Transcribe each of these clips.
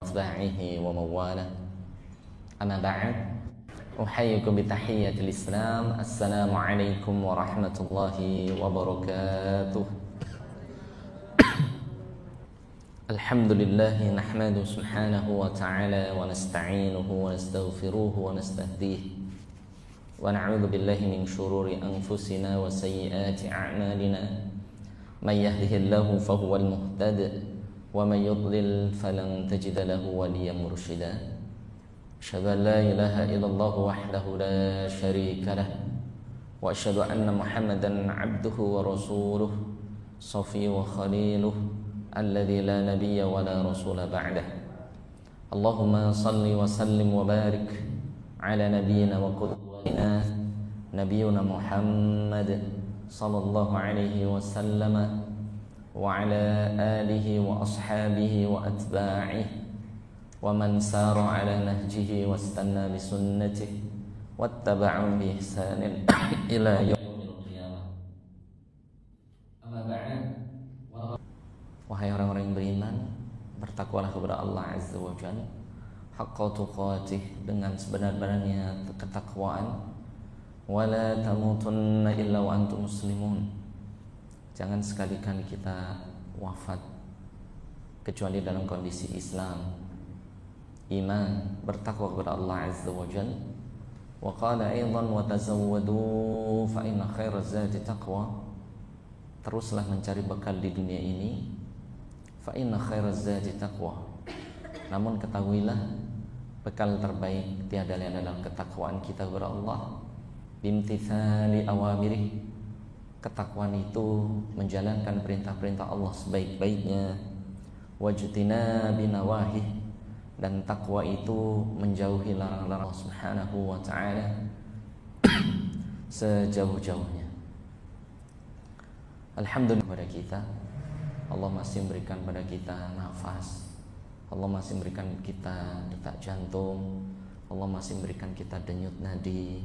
أتباعه ومواله أما بعد أحييكم بتحية الإسلام السلام عليكم ورحمة الله وبركاته. الحمد لله نحمده سبحانه وتعالى ونستعينه ونستغفره ونستهديه ونعوذ بالله من شرور أنفسنا وسيئات أعمالنا من يهده الله فهو المهتد ومن يضلل فلن تجد له وليا مرشدا. أشهد أن لا إله إلا الله وحده لا شريك له وأشهد أن محمدا عبده ورسوله صفي وخليله الذي لا نبي ولا رسول بعده. اللهم صل وسلم وبارك على نبينا وقدوتنا نبينا محمد صلى الله عليه وسلم وعلى آله وأصحابه وأتباعه ومن سار على نهجه واستنى بسنته واتبعهم بإحسان إلى يوم القيامة. أما بعد. Wahai orang-orang yang beriman, bertakwalah kepada Allah Azza wa Jalla haqqa tuqatih, dengan sebenar-benarnya ketakwaan. Wala tamutunna illa wa antum muslimun, jangan sekali-kali kita wafat kecuali dalam kondisi Islam, iman, bertakwa kepada Allah Azza wa Jalla. Wa qala aidan wa tazawwadu fa inna khairaz zadi taqwa, teruslah mencari bekal di dunia ini, fa inna khairaz zadi taqwa, namun ketahuilah bekal terbaik tiada lain adalah ketakwaan kita kepada Allah. Bimtithali awamirih, ketakwaan itu menjalankan perintah-perintah Allah sebaik-baiknya. Wajtina binawahih, dan takwa itu menjauhi larang-larang Allah Subhanahu wa ta'ala sejauh-jauhnya. Alhamdulillah kepada kita, Allah masih memberikan pada kita nafas, Allah masih memberikan kita detak jantung, Allah masih memberikan kita denyut nadi,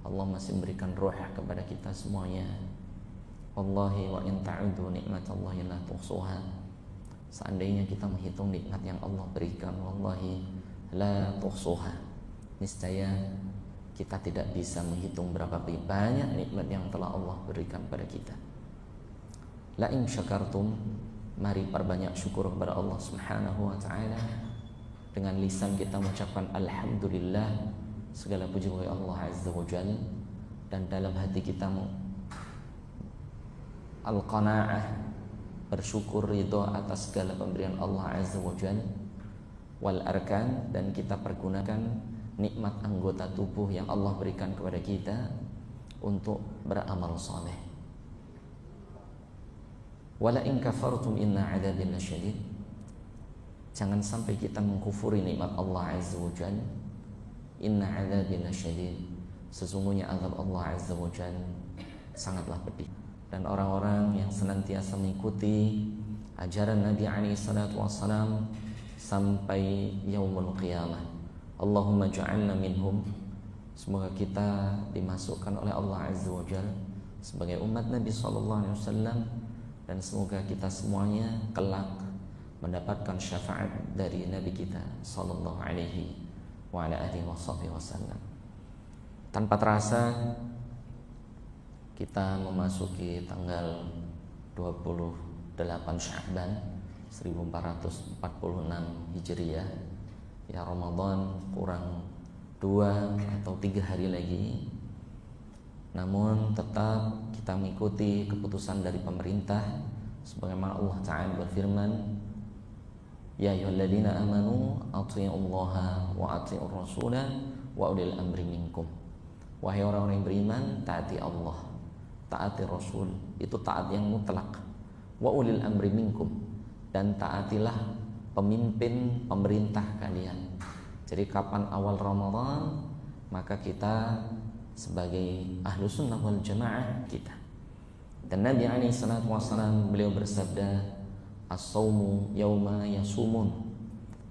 Allah masih memberikan roh kepada kita semuanya. Wallahi wa in ta'udu nikmatallahi la tuhsuha, seandainya kita menghitung nikmat yang Allah berikan, wallahi la tuhsuha, niscaya kita tidak bisa menghitung berapa banyak nikmat yang telah Allah berikan pada kita. La in syakartum, mari perbanyak syukur kepada Allah Subhanahu wa ta'ala. Dengan lisan kita mengucapkan alhamdulillah, segala puji bagi Allah Azza wa Jalla, dan dalam hati kita al-qanaah, bersyukur ridho atas segala pemberian Allah Azza wa Jalla. Wal arkan, dan kita pergunakan nikmat anggota tubuh yang Allah berikan kepada kita untuk beramal saleh. Wala in kafartum inna adabi lasyadid, jangan sampai kita mengkufuri nikmat Allah Azza wa Jalla. Inna adabi lasyadid, sesungguhnya azab Allah Azza wa Jalla sangatlah pedih. Dan orang-orang yang senantiasa mengikuti ajaran Nabi alaihi salatu wassalam sampai yaumul qiyamah, Allahumma ja'alna minhum, semoga kita dimasukkan oleh Allah Azza wa Jalla sebagai umat Nabi sallallahu alaihi wasallam, dan semoga kita semuanya kelak mendapatkan syafaat dari Nabi kita sallallahu alaihi wa ala alihi wasallam. Tanpa terasa kita memasuki tanggal 28 Sya'ban 1446 Hijriah. Ya, Ramadan kurang 2 atau 3 hari lagi. Namun tetap kita mengikuti keputusan dari pemerintah, sebagaimana Allah Ta'ala berfirman, ya ayyuhalladzina amanu athi'ullaha wa athi'ur rasulah wa ulil amri minkum. Wahai orang-orang yang beriman, taati Allah, taati Rasul, itu taat yang mutlak. Wa ulil amri minkum, dan taatilah pemimpin pemerintah kalian. Jadi kapan awal Ramadan, maka kita sebagai ahlus sunnah wal jamaah kita. Dan Nabi alaihi salatu wassalam, beliau bersabda, as-sawmu yauma yasumun,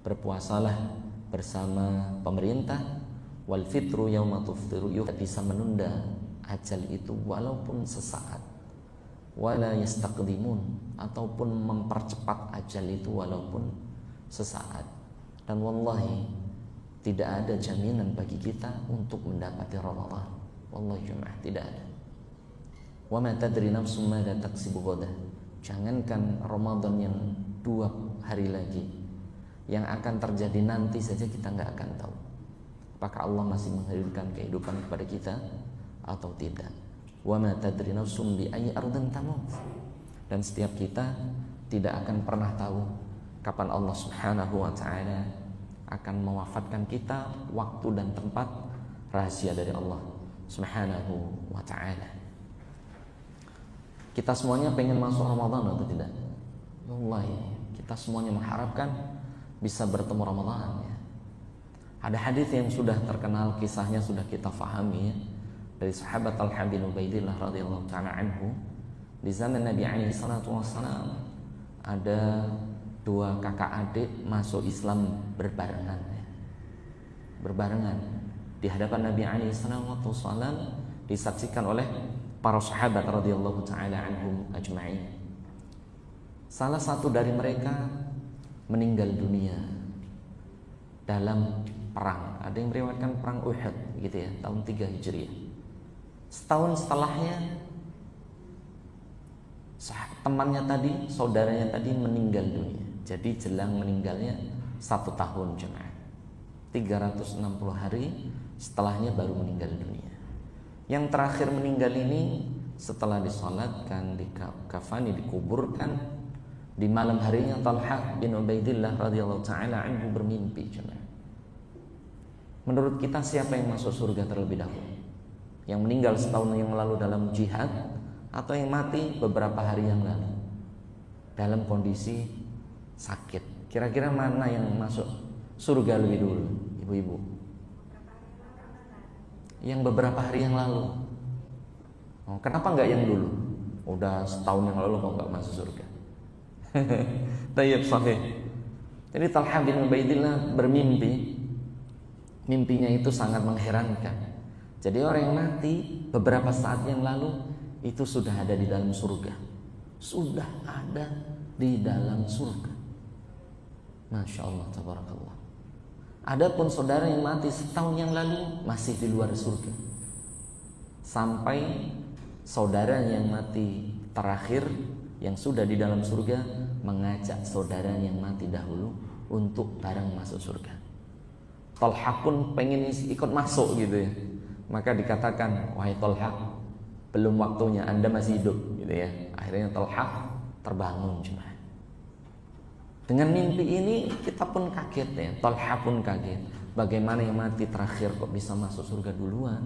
berpuasalah bersama pemerintah, wal fitru yauma tuftiru, bisa menunda ajal itu walaupun sesaat, wala yastaqdimun, ataupun mempercepat ajal itu walaupun sesaat. Dan wallahi tidak ada jaminan bagi kita untuk mendapati Ramadan. Wallahi jemaah, tidak ada. Wa ma tadri nafsum madza taksibu ghadan. Jangankan Ramadan yang 2 hari lagi, yang akan terjadi nanti saja kita nggak akan tahu. Apakah Allah masih menghadirkan kehidupan kepada kita atau tidak? Wa ma tadri nafsum bi ayyi ardin tamut. Dan setiap kita tidak akan pernah tahu kapan Allah Subhanahu wa taala akan mewafatkan kita, waktu dan tempat rahasia dari Allah Subhanahu wa taala. Kita semuanya pengen masuk Ramadan atau tidak? Wallahi, kita semuanya mengharapkan bisa bertemu Ramadan ya. Ada hadis yang sudah terkenal, kisahnya sudah kita fahami ya, dari sahabat Talha bin Ubaidillah radhiyallahu taala anhu. Di zaman Nabi alaihi salatu wassalam ada 2 kakak adik masuk Islam berbarengan ya. Berbarengan di hadapan Nabi alaihi salatu wassalam, disaksikan oleh para sahabat radhiyallahu taala anhum ajma'in. Salah satu dari mereka meninggal dunia dalam perang. Ada yang meriwayatkan perang Uhud gitu ya, tahun 3 Hijriah. Setahun setelahnya temannya tadi, saudaranya tadi meninggal dunia. Jadi jelang meninggalnya 1 tahun jemaah. 360 hari setelahnya baru meninggal dunia. Yang terakhir meninggal ini setelah disolatkan, dikafani, dikuburkan, di malam harinya Talha bin Ubaidillah radhiyallahu taala anhu bermimpi jemaah. Menurut kita siapa yang masuk surga terlebih dahulu? Yang meninggal setahun yang lalu dalam jihad, atau yang mati beberapa hari yang lalu dalam kondisi sakit? Kira-kira mana yang masuk surga lebih dulu, ibu-ibu? Yang beberapa hari yang lalu. Oh, kenapa nggak yang dulu? Udah setahun yang lalu kok nggak masuk surga. Tayyib sahih. Jadi Talha bin Ubaidillah bermimpi. Mimpinya itu sangat mengherankan. Jadi orang yang mati beberapa saat yang lalu itu sudah ada di dalam surga. Sudah ada di dalam surga. Masya Allah, tabarakallah. Adapun saudara yang mati setahun yang lalu masih di luar surga. Sampai saudara yang mati terakhir yang sudah di dalam surga mengajak saudara yang mati dahulu untuk bareng masuk surga. Talha pun pengen ikut masuk gitu ya. Maka dikatakan, wahai Talha, belum waktunya, Anda masih hidup gitu ya. Akhirnya Talha terbangun cuma. Dengan mimpi ini kita pun kaget ya. Talha pun kaget. Bagaimana yang mati terakhir kok bisa masuk surga duluan?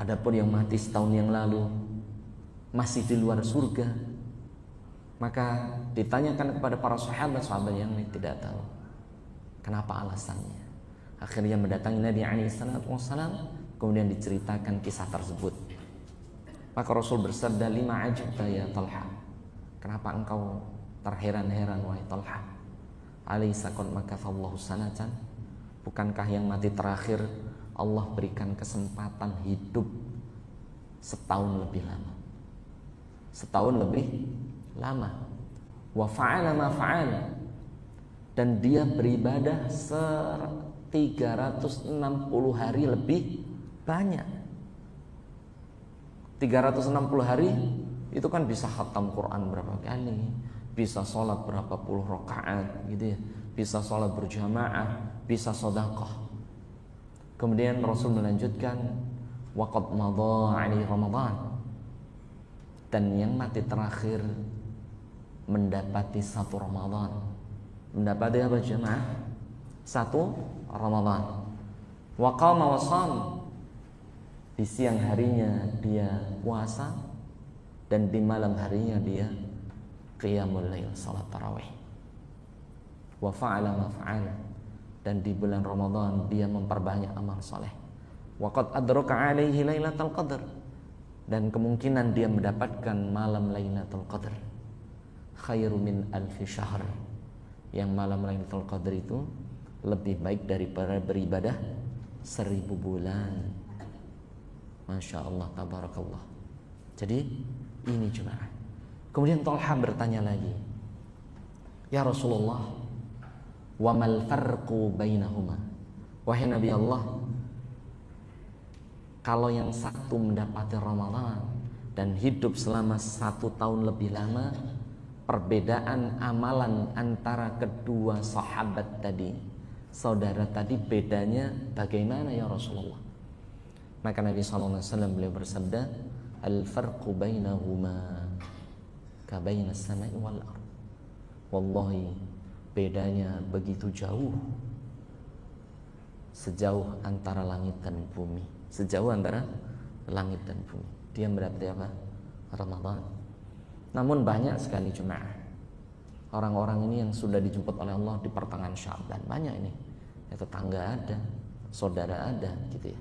Adapun yang mati setahun yang lalu masih di luar surga. Maka ditanyakan kepada para sahabat yang tidak tahu kenapa alasannya. Akhirnya mendatangi Nabi SAW, kemudian diceritakan kisah tersebut. Maka Rasul bersabda, lima ajibta ya Talha, kenapa engkau terheran-heran wahai Talha? Alaysa qad makathallahu sanatan, bukankah yang mati terakhir Allah berikan kesempatan hidup setahun lebih lama? Setahun lebih lama. Wa fa'ala ma fa'ala, dan dia beribadah 360 hari lebih banyak. 360 hari itu kan bisa khatam Quran berapa kali, bisa sholat berapa puluh rakaat gitu ya, bisa sholat berjamaah, bisa sedekah. Kemudian Rasul melanjutkan, waqad madha 'alaihi Ramadan, dan yang mati terakhir mendapati 1 Ramadan. Mendapati apa jemaah? 1 Ramadan. Wa qama wa sham, di siang harinya dia puasa dan di malam harinya dia qiyamul lail, salat tarawih. Wa fa'ala ma fa'ala, dan di bulan Ramadan dia memperbanyak amal saleh. Wa qad adraka 'alaihi lailatul qadar, dan kemungkinan dia mendapatkan malam Lailatul Qadar. Khairu min alfi syahr, yang malam Lailatul Qadar itu lebih baik daripada beribadah 1000 bulan. Masya Allah, tabarakallah. Jadi ini jemaah. Kemudian Talha bertanya lagi, ya Rasulullah, Wa mal farqu bainahuma. Wahai Nabi Allah, kalau yang satu mendapati Ramadan dan hidup selama 1 tahun lebih lama, perbedaan amalan antara kedua sahabat tadi, saudara tadi, bedanya bagaimana ya Rasulullah? Maka Nabi SAW beliau bersabda, al-farqu bainahuma ka bainas samai wal ardh. Wallahi, bedanya begitu jauh, sejauh antara langit dan bumi. Sejauh antara langit dan bumi. Dia berarti apa? Ramadan. Namun banyak sekali jemaah orang-orang ini yang sudah dijemput oleh Allah di pertengahan Sya'ban. Banyak ini. Ya, tetangga ada, saudara ada, gitu ya.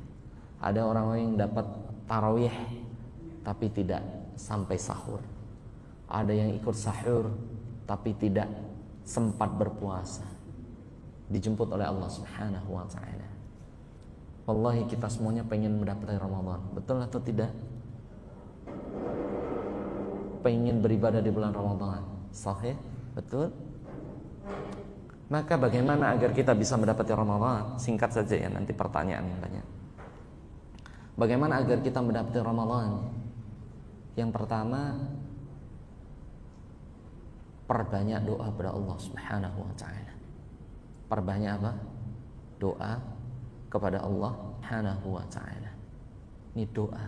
Ada orang-orang yang dapat tarawih tapi tidak sampai sahur. Ada yang ikut sahur tapi tidak sempat berpuasa. Dijemput oleh Allah Subhanahu wa ta'ala. Wallahi, kita semuanya pengen mendapatkan Ramadan. Betul atau tidak? Pengen beribadah di bulan Ramadan. Sahih? Betul? Maka bagaimana agar kita bisa mendapatkan Ramadan? Singkat saja ya, nanti pertanyaan yang banyak. Bagaimana agar kita mendapatkan Ramadan? Yang pertama, perbanyak doa kepada Allah Subhanahu wa ta'ala. Perbanyak apa? Doa kepada Allah Subhanahu wa ta'ala. Ini doa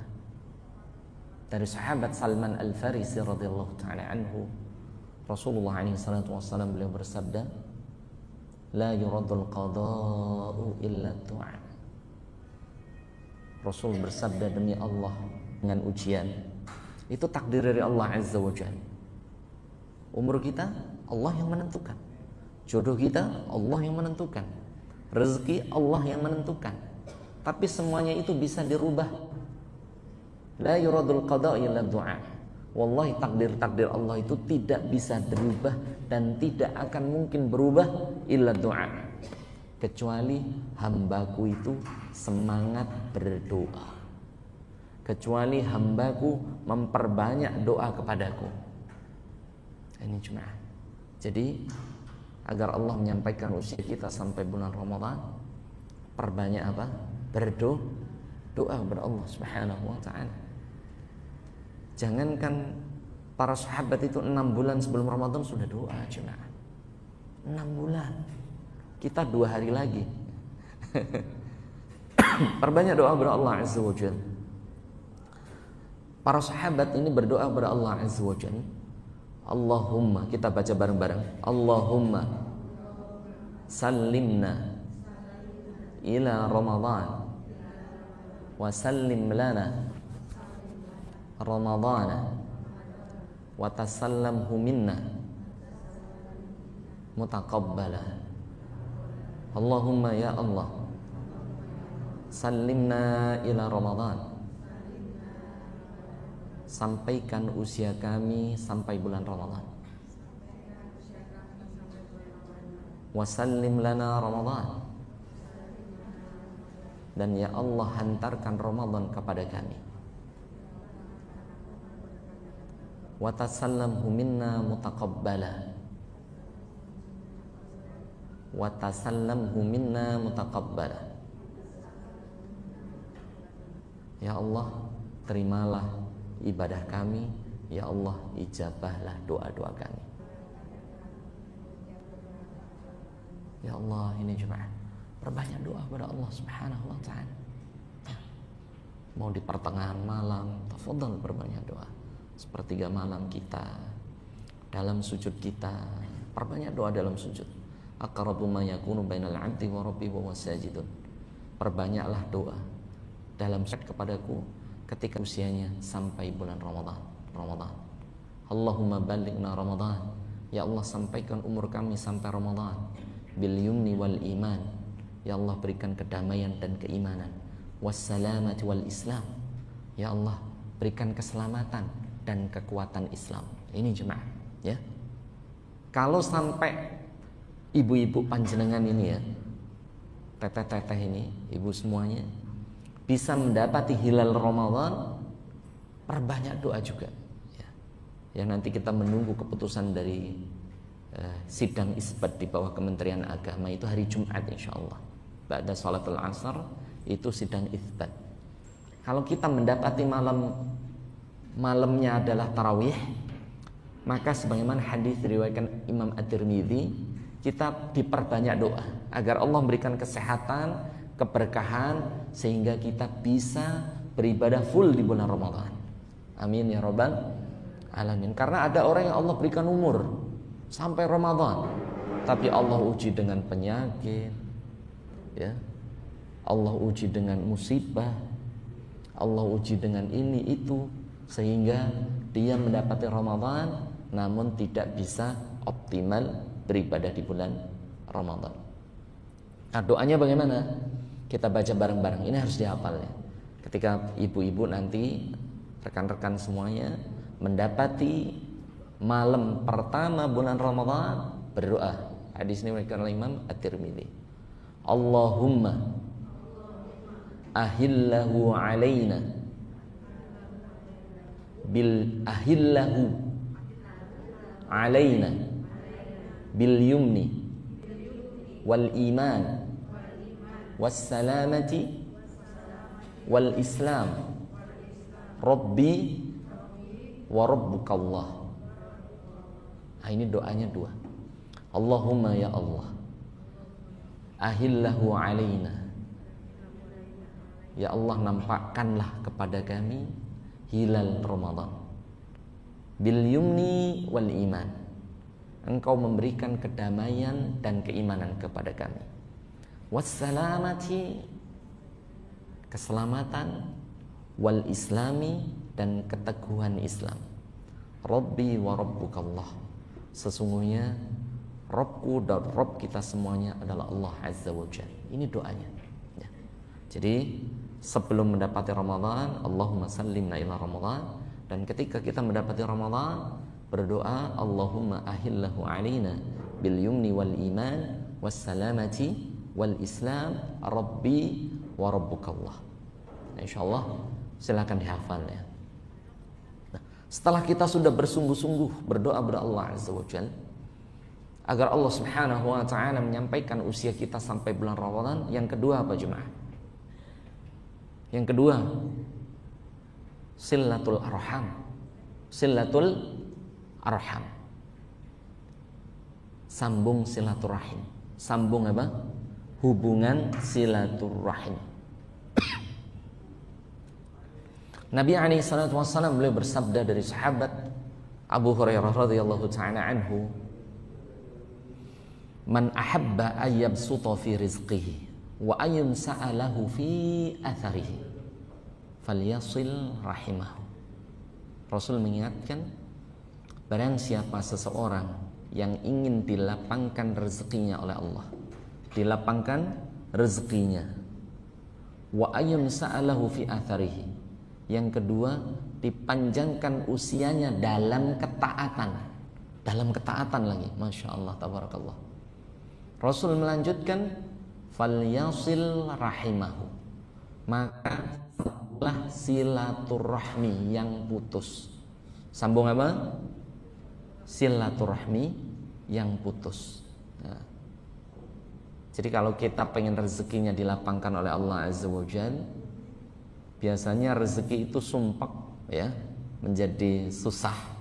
dari sahabat Salman Al-Farisi radhiyallahu ta'ala anhu. Rasulullah SAW beliau bersabda, la yuradul qada'u illa du'a. Rasul bersabda, demi Allah, dengan ujian itu takdir dari Allah Azza wa Jalla. Umur kita Allah yang menentukan, jodoh kita Allah yang menentukan, rezeki Allah yang menentukan. Tapi semuanya itu bisa dirubah. La yuradul qada' illa du'a. Wallahi, takdir-takdir Allah itu tidak bisa dirubah dan tidak akan mungkin berubah illa du'a, kecuali hambaku itu semangat berdoa, kecuali hambaku memperbanyak doa kepadaku. Ini cuma. Jadi agar Allah menyampaikan usia kita sampai bulan Ramadan, perbanyak apa? Berdoa, doa kepada Allah Subhanahu wa ta'ala. Jangankan para sahabat itu 6 bulan sebelum Ramadan sudah doa, cuma 6 bulan. Kita 2 hari lagi. Perbanyak doa kepada Allah Azza wa Jalla. Para sahabat ini berdoa kepada Allah Azza wa Jalla. Allahumma, kita baca bareng-bareng. Allahumma sallimna ila Ramadan wa sallim lana Ramadana wa tasallamhu minna mutaqabbala. Allahumma ya Allah, sallimna ila Ramadan, sampaikan usia kami sampai bulan Ramadan. Wasallim lana Ramadan, dan ya Allah hantarkan Ramadan kepada kami. Watasallamhu minna mutaqabbala, watasallamhu minna mutaqabbala. Ya Allah, terimalah ibadah kami, ya Allah, ijabahlah doa-doa kami. Ya Allah, ini jemaah, perbanyak doa kepada Allah Subhanahu wa ta'ala. Mau di pertengahan malam, tafadhal perbanyak doa. Sepertiga malam kita, dalam sujud kita, perbanyak doa dalam sujud. Aqrabu ma yakunu bainal 'abdi wa rabbihi wa huwa sajidun. Perbanyaklah doa dalam sujud kepadaku ketika usianya sampai bulan Ramadan. Allahumma balighna Ramadan, ya Allah sampaikan umur kami sampai Ramadan. Bil yumni wal iman, ya Allah berikan kedamaian dan keimanan. Wassalamati wal Islam, ya Allah berikan keselamatan dan kekuatan Islam. Ini jemaah, ya. Kalau sampai ibu-ibu panjenengan ini ya, teteh-teteh ini, ibu semuanya bisa mendapati hilal Ramadan, perbanyak doa juga ya. Yang nanti kita menunggu keputusan dari sidang isbat di bawah Kementerian Agama itu hari Jumat insyaallah. Ba'da sholatul asar itu sidang isbat. Kalau kita mendapati malamnya adalah tarawih, maka sebagaimana hadis diriwayatkan Imam At-Tirmidzi, kita diperbanyak doa agar Allah memberikan kesehatan, keberkahan, sehingga kita bisa beribadah full di bulan Ramadan. Amin ya rabbal alamin. Karena ada orang yang Allah berikan umur sampai Ramadan, tapi Allah uji dengan penyakit, ya. Allah uji dengan musibah, Allah uji dengan ini itu, sehingga dia mendapati Ramadan namun tidak bisa optimal beribadah di bulan Ramadan. Nah, doanya bagaimana? Kita baca bareng-bareng. Ini harus dihafal ya. Ketika ibu-ibu nanti, rekan-rekan semuanya mendapati malam pertama bulan Ramadan, berdoa. Hadis ini diriwayatkan oleh Imam At-Tirmidzi. Allahumma ahillahu alaina bil yumni wal iman was salamati wal islam rabbi wa rabbukallah. Nah, ini doanya dua. Allahumma ya Allah, ahillahu alaina, ya Allah nampakkanlah kepada kami hilal Ramadan, bil yumni wal iman, engkau memberikan kedamaian dan keimanan kepada kami, wassalamati, keselamatan, wal islami, dan keteguhan Islam, rabbi wa rabbukallah, sesungguhnya Rabbku dan Rabb kita semuanya adalah Allah Azza wa Jalla. Ini doanya ya. Jadi sebelum mendapati Ramadan, Allahumma sallimna ila Ramadan, dan ketika kita mendapati Ramadan, berdoa Allahumma ahillahu alaina bil yumni wal iman was salamati wal islam rabbi wa rabbukallah. Nah, insyaallah silakan dihafal ya. Nah, setelah kita sudah bersungguh-sungguh berdoa kepada Allah Azza wa Jalla agar Allah Subhanahu wa taala menyampaikan usia kita sampai bulan Ramadan, yang kedua apa jemaah? Yang kedua, silatul arham. Silatul arham. Sambung silaturahim. Sambung apa? Hubungan silaturahim. Nabi alaihi salatu wasallam beliau bersabda dari sahabat Abu Hurairah radhiyallahu taala anhu, man ahabba ayyabsuta fi rizqihi wa ayyumsa'a lahu fi atharihi falyasil rahimahu. Rasul mengingatkan, barang siapa seseorang yang ingin dilapangkan rezekinya oleh Allah, dilapangkan rezekinya, wa ayyumsa'a lahu fi atharihi, yang kedua dipanjangkan usianya dalam ketaatan lagi, masya Allah tabarakallah. Rasul melanjutkan, falyasil rahimahu, maka sambunglah silaturahmi yang putus. Sambung apa? Silaturahmi yang putus. Nah, jadi kalau kita pengen rezekinya dilapangkan oleh Allah Azza wa Jalla, biasanya rezeki itu sumpek ya, menjadi susah.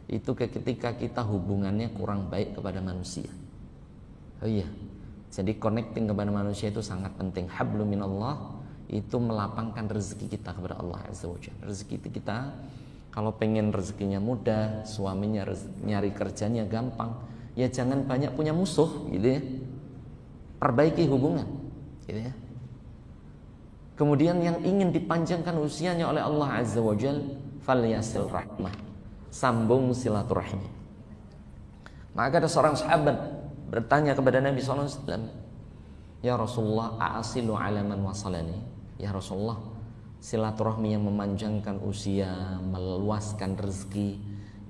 Itu ketika kita hubungannya kurang baik kepada manusia. Oh iya, jadi connecting kepada manusia itu sangat penting. Hablum minallah, itu melapangkan rezeki kita kepada Allah Azza wa Jalla. Rezeki itu kita, kalau pengen rezekinya mudah, suaminya nyari kerjanya gampang, ya jangan banyak punya musuh gitu ya. Perbaiki hubungan gitu ya. Kemudian yang ingin dipanjangkan usianya oleh Allah Azza wa Jalla, falyasil rahmah, sambung silaturahmi. Maka ada seorang sahabat bertanya kepada Nabi SAW, ya Rasulullah, a'asilu ala man wasalani. Ya Rasulullah, silaturahmi yang memanjangkan usia, meluaskan rezeki,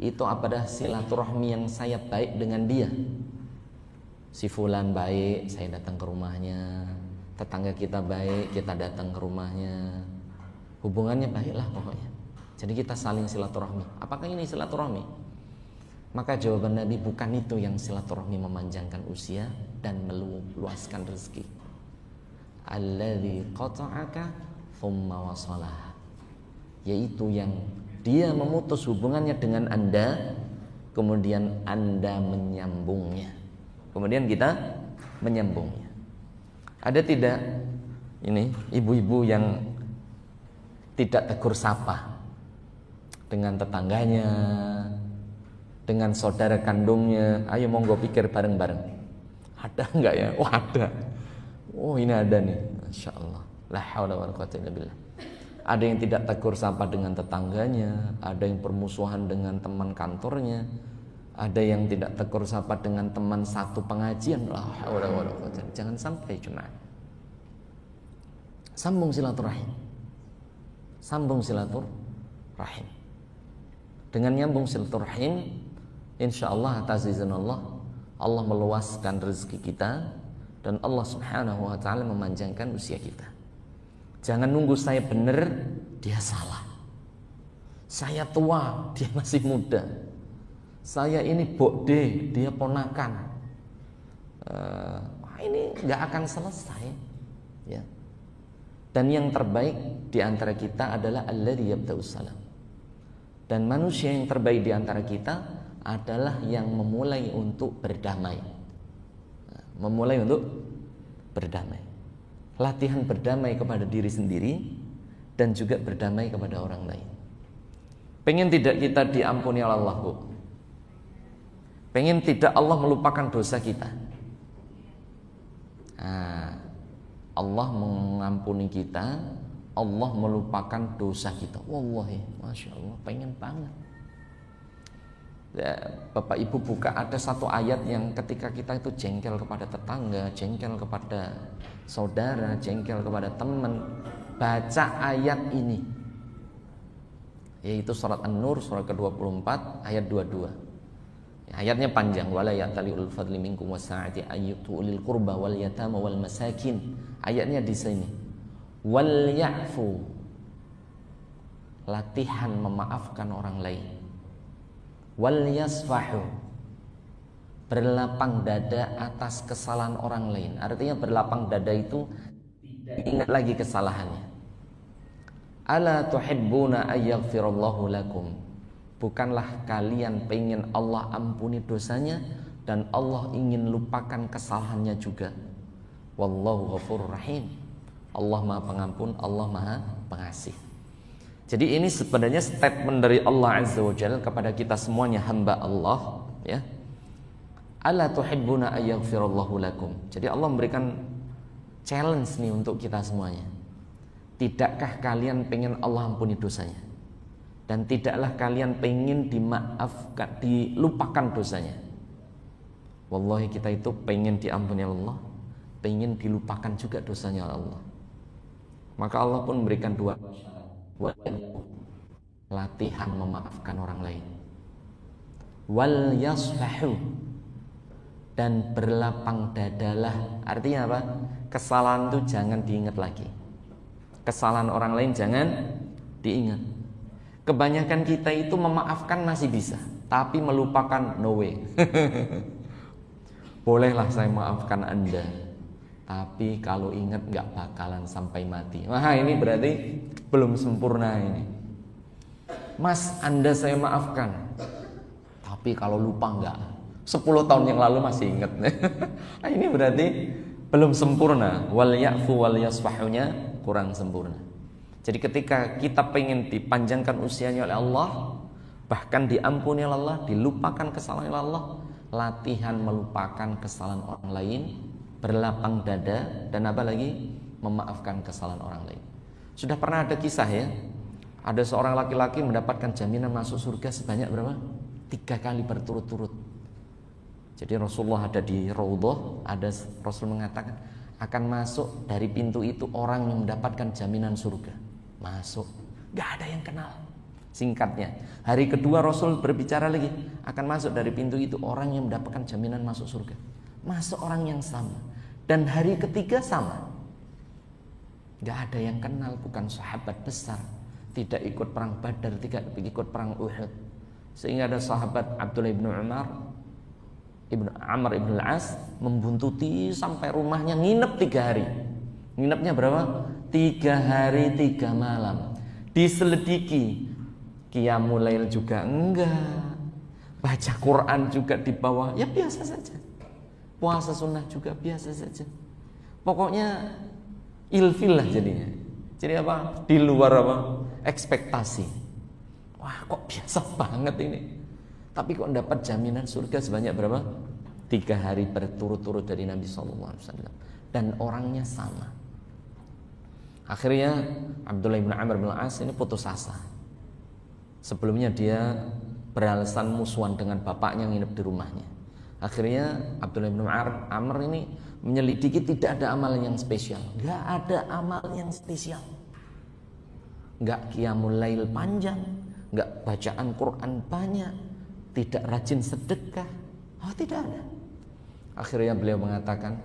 itu apa silaturahmi yang saya baik dengan dia? Si fulan baik, saya datang ke rumahnya. Tetangga kita baik, kita datang ke rumahnya. Hubungannya baiklah pokoknya. Jadi kita saling silaturahmi. Apakah ini silaturahmi? Maka jawaban Nabi, bukan itu yang silaturahmi memanjangkan usia dan meluaskan rezeki. Alladzi qata'aka thumma wasalah, yaitu yang dia memutus hubungannya dengan Anda, kemudian Anda menyambungnya, kemudian kita menyambungnya. Ada tidak ini ibu-ibu yang tidak tegur sapa dengan tetangganya, dengan saudara kandungnya? Ayo monggo pikir bareng-bareng. Ada enggak ya? Oh ada. Oh ini ada nih. Masya Allah. La haula wala quwwata illa billah. Ada yang tidak tegur sapa dengan tetangganya, ada yang permusuhan dengan teman kantornya, ada yang tidak tegur sapa dengan teman satu pengajian. La haula wala quwwata. Jangan sampai jemaah. Sambung silaturahim. Sambung silaturahim. Dengan nyambung silaturahim, insyaallah atas izin Allah, Allah meluaskan rezeki kita dan Allah Subhanahu wa taala memanjangkan usia kita. Jangan nunggu saya benar, dia salah. Saya tua, dia masih muda. Saya ini bokde, dia ponakan. Ini nggak akan selesai, ya. Dan yang terbaik di antara kita adalah alladzi yabda'us salam. Dan manusia yang terbaik di antara kita adalah yang memulai untuk berdamai. Memulai untuk berdamai. Latihan berdamai kepada diri sendiri dan juga berdamai kepada orang lain. Pengen tidak kita diampuni oleh Allah, Bu? Pengen tidak Allah melupakan dosa kita? Allah mengampuni kita, Allah melupakan dosa kita. Wallahi, Masya Allah, pengen banget. Ya, Bapak Ibu buka, ada satu ayat yang ketika kita itu jengkel kepada tetangga, jengkel kepada saudara, jengkel kepada teman, baca ayat ini, yaitu surat An-Nur surat ke-24 ayat 22. Ya, ayatnya panjang. Wala ya'tali ulul fadli minkum wasa'ati ayyutu ulil qurba wal yatama wal masakin. Ayatnya di sini. Wal ya'fu, latihan memaafkan orang lain. Wal yasfahu, berlapang dada atas kesalahan orang lain. Artinya berlapang dada itu tidak ingat lagi kesalahannya. Ala tuhibbuna ayyaghfirallahu lakum, bukanlah kalian pengen Allah ampuni dosanya dan Allah ingin lupakan kesalahannya juga. Wallahu ghafurur rahim, Allah Maha Pengampun, Allah Maha Pengasih. Jadi ini sebenarnya statement dari Allah Azza wa Jalla kepada kita semuanya hamba Allah, ya. Ala tuhibbuna ayyaghfirallahu lakum. Jadi Allah memberikan challenge nih untuk kita semuanya. Tidakkah kalian pengen Allah ampuni dosanya? Dan tidaklah kalian pengen dimaafkan, dilupakan dosanya? Wallahi kita itu pengen diampuni Allah, pengen dilupakan juga dosanya Allah. Maka Allah pun memberikan dua syarat. Latihan memaafkan orang lain. Wal yasfahu, dan berlapang dadalah. Artinya apa? Kesalahan itu jangan diingat lagi. Kesalahan orang lain jangan diingat. Kebanyakan kita itu memaafkan masih bisa, tapi melupakan no way. Bolehlah saya maafkan Anda, tapi kalau ingat gak bakalan sampai mati. Wah, ini berarti belum sempurna ini. Mas, Anda saya maafkan, tapi kalau lupa enggak. 10 tahun yang lalu masih ingat. Nah, ini berarti belum sempurna. Wal ya'fu wal yasfahunya kurang sempurna. Jadi ketika kita pengen dipanjangkan usianya oleh Allah, bahkan diampuni oleh Allah, dilupakan kesalahan oleh Allah, latihan melupakan kesalahan orang lain, berlapang dada, dan apa lagi? Memaafkan kesalahan orang lain. Sudah pernah ada kisah ya, ada seorang laki-laki mendapatkan jaminan masuk surga sebanyak berapa? 3 kali berturut-turut. Jadi Rasulullah ada di Raudhah, ada Rasul mengatakan akan masuk dari pintu itu orang yang mendapatkan jaminan surga. Masuk, gak ada yang kenal. Singkatnya, hari kedua Rasul berbicara lagi, akan masuk dari pintu itu orang yang mendapatkan jaminan masuk surga. Masuk orang yang sama. Dan hari ketiga sama. Gak ada yang kenal, bukan sahabat besar, tidak ikut perang Badar, tidak ikut perang Uhud. Sehingga ada sahabat Abdullah ibn Amr ibn al-As membuntuti sampai rumahnya, nginep 3 hari. Nginepnya berapa? 3 hari 3 malam. Diselidiki, qiyamul lail juga enggak, baca Quran juga di bawah, ya biasa saja. Puasa sunnah juga biasa saja. Pokoknya ilfil lah jadinya. Jadi apa? Di luar apa? Ekspektasi. Wah, kok biasa banget ini. Tapi kok dapat jaminan surga sebanyak berapa? 3 hari berturut-turut dari Nabi SAW. Dan orangnya sama. Akhirnya Abdullah bin Amr bin al-As ini putus asa. Sebelumnya dia beralasan musuhan dengan bapaknya yang nginep di rumahnya. Akhirnya Abdullah bin Amr ini menyelidiki, tidak ada amalan yang spesial. Gak ada amal yang spesial. Gak qiyamul lail panjang, gak bacaan Quran banyak, tidak rajin sedekah. Oh, tidak ada. Akhirnya beliau mengatakan,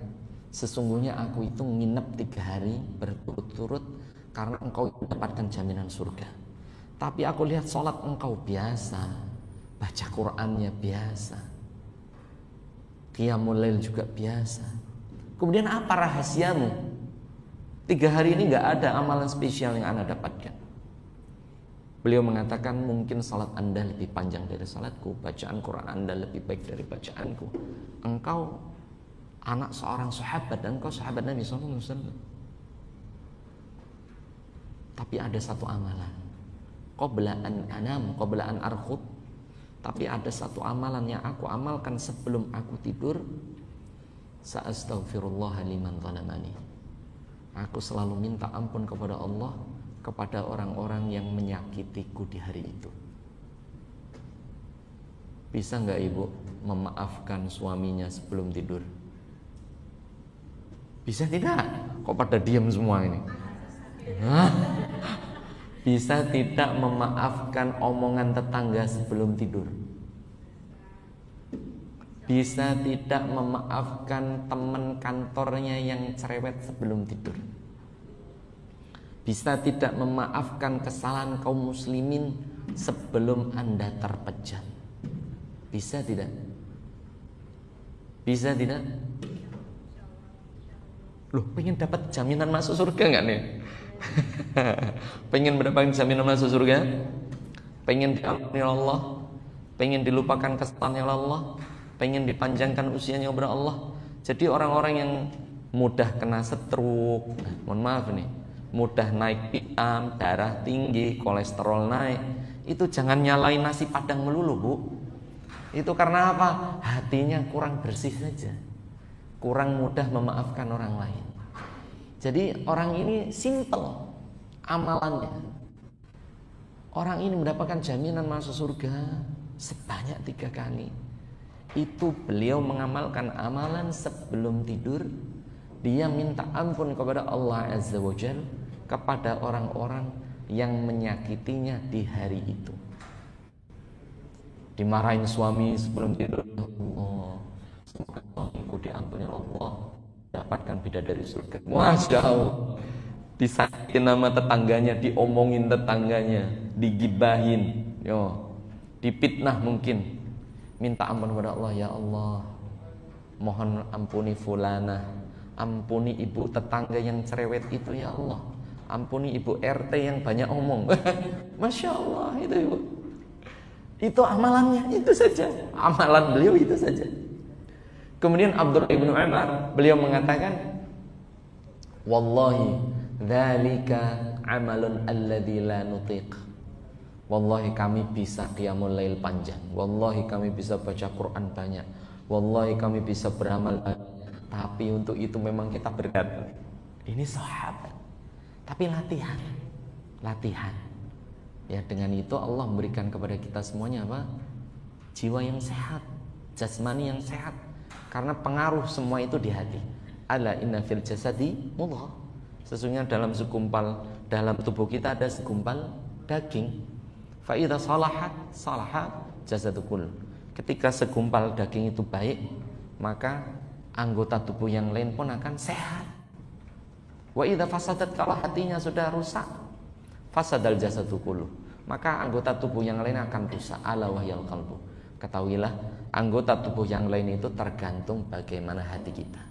sesungguhnya aku itu nginep 3 hari berturut-turut karena engkau mendapatkan jaminan surga. Tapi aku lihat sholat engkau biasa, baca Qurannya biasa, qiyamul lail juga biasa. Kemudian apa rahasiamu? 3 hari ini gak ada amalan spesial yang Anda dapatkan. Beliau mengatakan, mungkin salat Anda lebih panjang dari salatku, bacaan Quran Anda lebih baik dari bacaanku. Engkau anak seorang sahabat dan engkau sahabat Nabi SAW. Tapi ada satu amalan, qabla an anam, qabla an arkhud. Tapi ada satu amalan yang aku amalkan sebelum aku tidur. Sa'astaghfirullah liman zalamani. Aku selalu minta ampun kepada Allah kepada orang-orang yang menyakitiku di hari itu. Bisa nggak ibu memaafkan suaminya sebelum tidur? Bisa tidak? Kok pada diam semua ini? Hah? Bisa tidak memaafkan omongan tetangga sebelum tidur? Bisa tidak memaafkan teman kantornya yang cerewet sebelum tidur? Bisa tidak memaafkan kesalahan kaum muslimin sebelum Anda terpejam? Bisa tidak? Bisa tidak? Loh, pengen dapat jaminan masuk surga nggak nih? Pengen mendapatkan jaminan masuk surga? Pengen diampuni Allah? Pengen dilupakan kesalahannya Allah? Pengen dipanjangkan usianya kepada Allah? Jadi orang-orang yang mudah kena stroke, mohon maaf nih, mudah naik pitam, darah tinggi, kolesterol naik, itu jangan nyalain nasi padang melulu, Bu. Itu karena apa? Hatinya kurang bersih saja, kurang mudah memaafkan orang lain. Jadi orang ini simple amalannya. Orang ini mendapatkan jaminan masuk surga sebanyak 3 kali. Itu beliau mengamalkan amalan sebelum tidur. Dia minta ampun kepada Allah Azza wa Jalla kepada orang-orang yang menyakitinya di hari itu. Dimarahin suami sebelum tidur, Allah, semoga suamiku diampuni Allah, dapatkan bidadari surga. Masya Allah. Disakitin nama tetangganya, diomongin tetangganya, digibahin, dipitnah mungkin. Minta ampun kepada Allah, ya Allah, mohon ampuni fulanah, ampuni ibu tetangga yang cerewet itu ya Allah, ampuni ibu RT yang banyak omong. Masya Allah, itu ibu. Itu amalannya, itu saja. Amalan beliau itu saja. Kemudian Abdullah ibn Umar, beliau mengatakan, wallahi dzalika amalun alladzi la nutiq. Wallahi kami bisa qiyamul lail panjang, wallahi kami bisa baca Quran banyak, wallahi kami bisa beramal banyak. Tapi untuk itu memang kita berat. Ini sahabat. Tapi latihan. Ya, dengan itu Allah memberikan kepada kita semuanya apa? Jiwa yang sehat, jasmani yang sehat. Karena pengaruh semua itu di hati. Ala inna fil jasadi mudghah. Sesungguhnya dalam tubuh kita ada segumpal daging. Fa idza salahat jasadukul. Ketika segumpal daging itu baik, maka anggota tubuh yang lain pun akan sehat. Wa idza fasadat, kalau hatinya sudah rusak, fasadal jasadukul, maka anggota tubuh yang lain akan rusak. Ala wahyal qalbu. Ketahuilah, anggota tubuh yang lain itu tergantung bagaimana hati kita.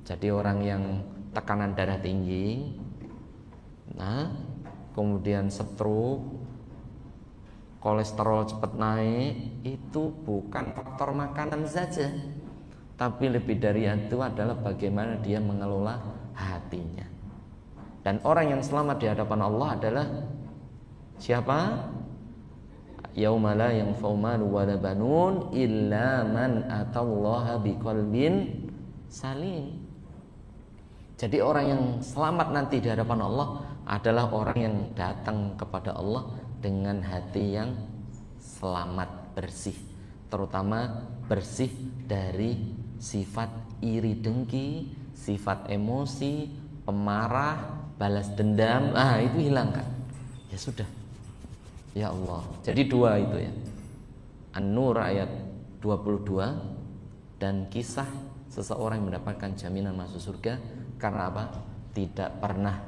Jadi orang yang tekanan darah tinggi, nah, kemudian stroke, kolesterol cepat naik, itu bukan faktor makanan saja, tapi lebih dari itu adalah bagaimana dia mengelola hatinya. Dan orang yang selamat di hadapan Allah adalah siapa? Yauma la yanfa'u malun wala banun illa man atallaha biqalbin salim. Jadi orang yang selamat nanti di hadapan Allah adalah orang yang datang kepada Allah dengan hati yang selamat, bersih, terutama bersih dari sifat iri dengki, sifat emosi, pemarah, balas dendam. Itu hilangkan. Ya sudah. Ya Allah. Jadi dua itu ya. An-Nur ayat 22 dan kisah seseorang yang mendapatkan jaminan masuk surga karena apa? Tidak pernah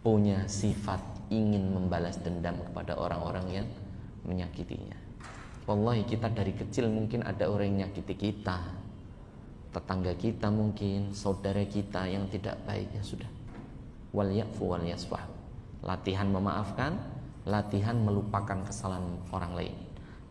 punya sifat ingin membalas dendam kepada orang-orang yang menyakitinya. Wallahi kita dari kecil mungkin ada orang yang menyakiti kita, tetangga kita mungkin, saudara kita yang tidak baik. Ya sudah. Wal ya'fu wal yasfah. Latihan memaafkan, latihan melupakan kesalahan orang lain.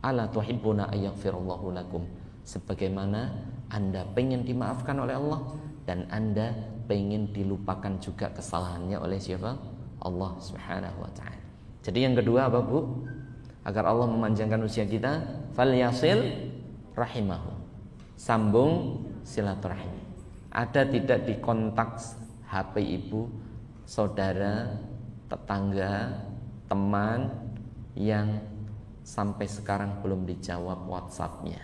Ala tuhibbuna ayaghfirallahu lakum. Sebagaimana Anda pengen dimaafkan oleh Allah dan Anda pengen dilupakan juga kesalahannya oleh siapa? Allah Subhanahu wa taala. Jadi yang kedua apa, Bu? Agar Allah memanjangkan usia kita, falyasil rahimahu. Sambung silaturahim. Ada tidak di kontak HP ibu, saudara, tetangga, teman yang sampai sekarang belum dijawab WhatsApp-nya,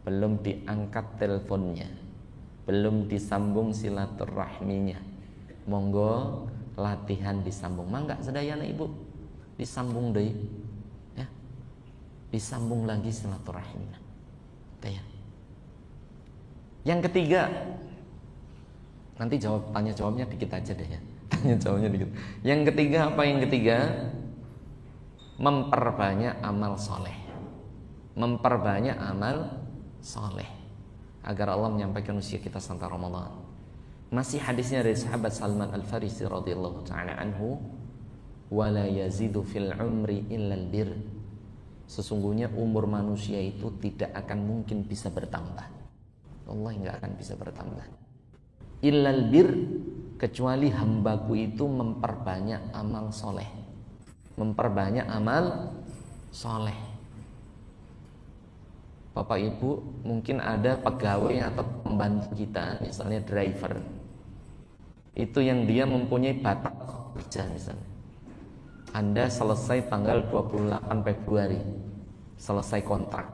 belum diangkat teleponnya, belum disambung silaturahminya? Monggo latihan disambung. Mangga sedayana ibu disambung deh, ya, disambung lagi silaturahimnya. Ya. Yang ketiga, nanti tanya jawabnya dikit aja deh ya. Tanya jawabnya dikit. Yang ketiga apa? Yang ketiga, memperbanyak amal soleh. Memperbanyak amal soleh agar Allah menyampaikan usia kita sampai Ramadan. Masih hadisnya dari sahabat Salman Al-Farisi radhiyallahu taala anhu, wala yazidu fil umri illal bir. Sesungguhnya umur manusia itu tidak akan mungkin bisa bertambah. Allah nggak akan bisa bertambah. Illal bir, kecuali hambaku itu memperbanyak amal soleh. Memperbanyak amal soleh. Bapak Ibu, mungkin ada pegawai atau pembantu kita, misalnya driver, itu yang dia mempunyai batas kerja misalnya. Anda selesai tanggal 28 Februari, selesai kontrak,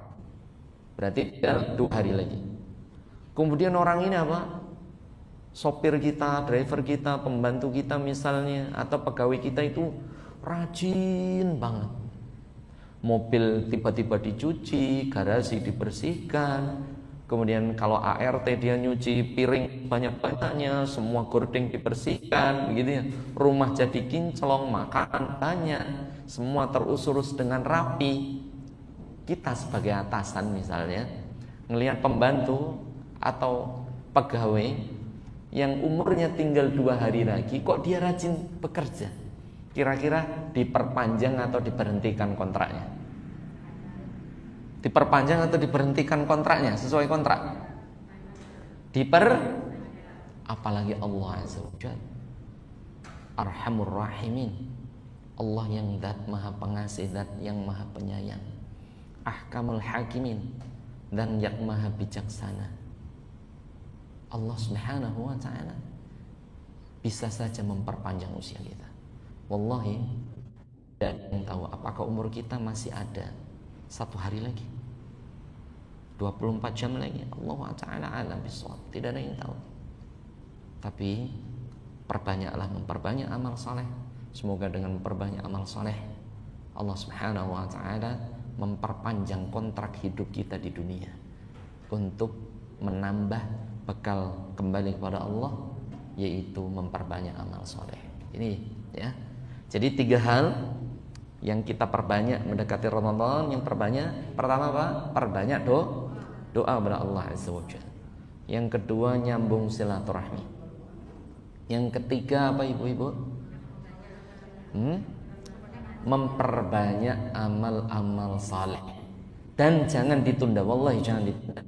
berarti tinggal 2 hari lagi. Kemudian orang ini apa? Sopir kita, driver kita, pembantu kita misalnya, atau pegawai kita itu rajin banget. Mobil tiba-tiba dicuci, garasi dibersihkan, kemudian kalau ART dia nyuci piring banyak-banyaknya, semua gordeng dibersihkan, begitu ya. Rumah jadi kinclong, makanan banyak, semua terurus dengan rapi. Kita sebagai atasan misalnya ngelihat pembantu atau pegawai yang umurnya tinggal 2 hari lagi, kok dia rajin bekerja? Kira-kira diperpanjang atau diberhentikan kontraknya? Diperpanjang atau diberhentikan kontraknya sesuai kontrak? Apalagi Allah Azza wa Jalla, Arhamur Rahimin, Allah yang zat maha pengasih, zat yang maha penyayang, Ahkamul Hakimin, dan yang maha bijaksana. Allah Subhanahu wa ta'ala bisa saja memperpanjang usia kita. Wallahi, tidak ada yang tahu apakah umur kita masih ada 1 hari lagi, 24 jam lagi. Allah Ta'ala alam bisawab, tidak ada yang tahu. Tapi memperbanyak amal soleh. Semoga dengan memperbanyak amal soleh, Allah Subhanahu wa ta'ala memperpanjang kontrak hidup kita di dunia untuk menambah bekal kembali kepada Allah, yaitu memperbanyak amal soleh. Ini ya. Jadi 3 hal yang kita perbanyak mendekati Ramadan. Yang pertama apa? Perbanyak doa kepada Allah Azza wa Jalla. Yang kedua nyambung silaturahmi. Yang ketiga apa ibu-ibu? Memperbanyak amal-amal saleh. Dan jangan ditunda, wallahi jangan ditunda.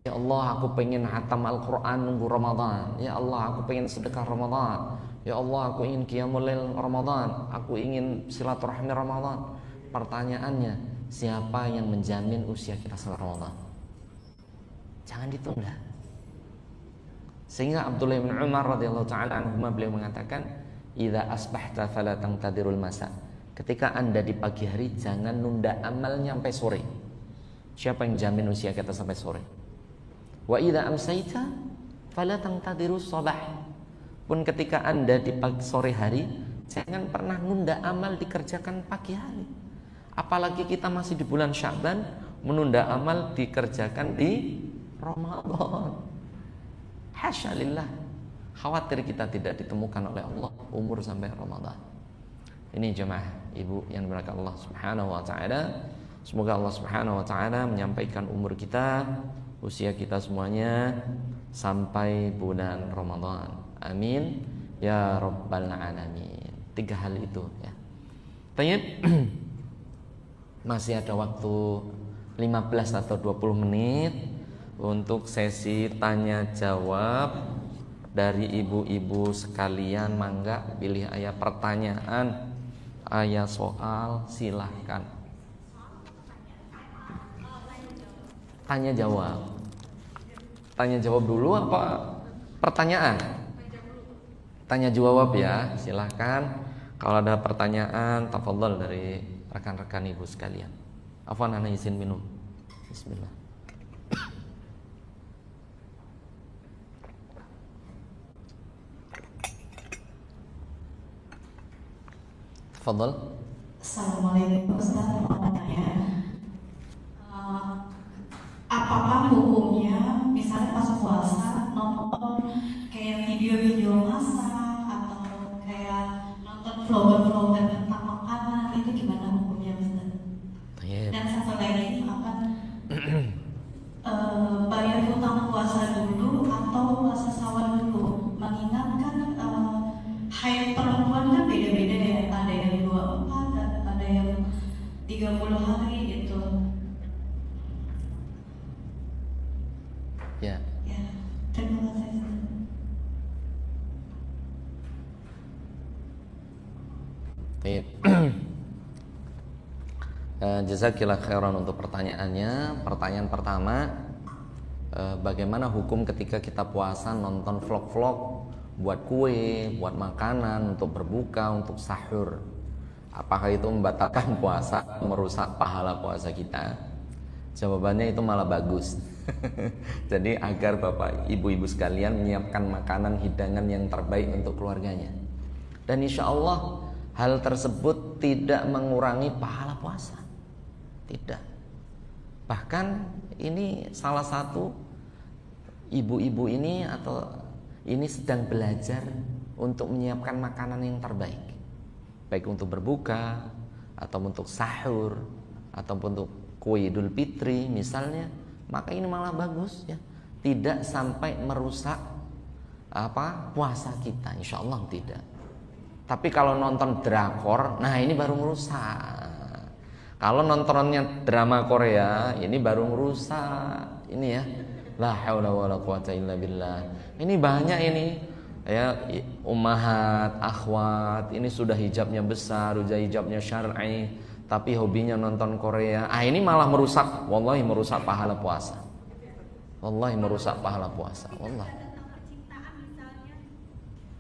Ya Allah, aku pengen hatam Al-Quran nunggu Ramadan. Ya Allah, aku pengen sedekah Ramadan. Ya Allah, aku ingin qiyamul lail Ramadan. Aku ingin silaturahmi Ramadan. Pertanyaannya, siapa yang menjamin usia kita sampai Ramadan? Jangan ditunda. Sehingga Abdullah bin Umar radhiyallahu taala anhu beliau mengatakan, "Idza asbahta fala tangtadirul masa." Ketika Anda di pagi hari, jangan nunda amal sampai sore. Siapa yang jamin usia kita sampai sore? Wa idza amsayta fala tangtadirus sabah. Pun ketika Anda di pagi sore hari, jangan pernah nunda amal dikerjakan pagi hari. Apalagi kita masih di bulan Sya'ban, menunda amal dikerjakan di Ramadan. Hasya lillah. Khawatir kita tidak ditemukan oleh Allah umur sampai Ramadan. Ini jemaah ibu yang dimuliakan Allah Subhanahu wa taala. Semoga Allah Subhanahu wa taala menyampaikan umur kita, usia kita semuanya sampai bulan Ramadan. Amin ya rabbal alamin. 3 hal itu ya. Tayyib. Masih ada waktu 15 atau 20 menit untuk sesi tanya jawab dari ibu-ibu sekalian. Mangga pilih ayat pertanyaan, ayat soal, silahkan. Tanya jawab. Tanya jawab dulu apa pertanyaan? Tanya jawab ya, silahkan. Kalau ada pertanyaan, tafadhol dari rekan-rekan ibu sekalian. Afwan, ana izin minum. Bismillah. Tafadhol. Assalamualaikum Ustaz, mau tanya, apakah hukumnya misalnya pas puasa nonton kayak video-video masak atau kayak nonton vlogger-vlogger tentang makanan, itu gimana hukumnya Ustaz? Dan satu lagi, apa bayar hutang puasa dulu atau puasa sawal dulu? Mengingat kan haid perempuan kan beda-beda ya, ada yang 24, ada yang 30 hari gitu. Ya. Ya, terima kasih. Baik. Jazakillah khairan untuk pertanyaannya. Pertanyaan pertama, bagaimana hukum ketika kita puasa nonton vlog-vlog, buat kue, buat makanan, untuk berbuka, untuk sahur? Apakah itu membatalkan puasa, merusak pahala puasa kita? Jawabannya itu malah bagus. Jadi agar bapak ibu-ibu sekalian menyiapkan makanan hidangan yang terbaik untuk keluarganya. Dan insya Allah hal tersebut tidak mengurangi pahala puasa. Tidak. Bahkan ini salah satu ibu-ibu ini atau ini sedang belajar untuk menyiapkan makanan yang terbaik, baik untuk berbuka atau untuk sahur ataupun untuk kue Idul Fitri misalnya. Maka ini malah bagus ya, tidak sampai merusak puasa kita, insya Allah tidak. Tapi kalau nonton drakor, nah ini baru merusak. Kalau nontonnya drama Korea, ini baru merusak. Ini ya, la haula wala quwata illa billah. Ini banyak ini ya, ummahat, akhwat, ini sudah hijabnya besar, udah hijabnya syar'i, tapi hobinya nonton Korea. Ini malah merusak, wallahi merusak pahala puasa. Wallahi merusak pahala puasa.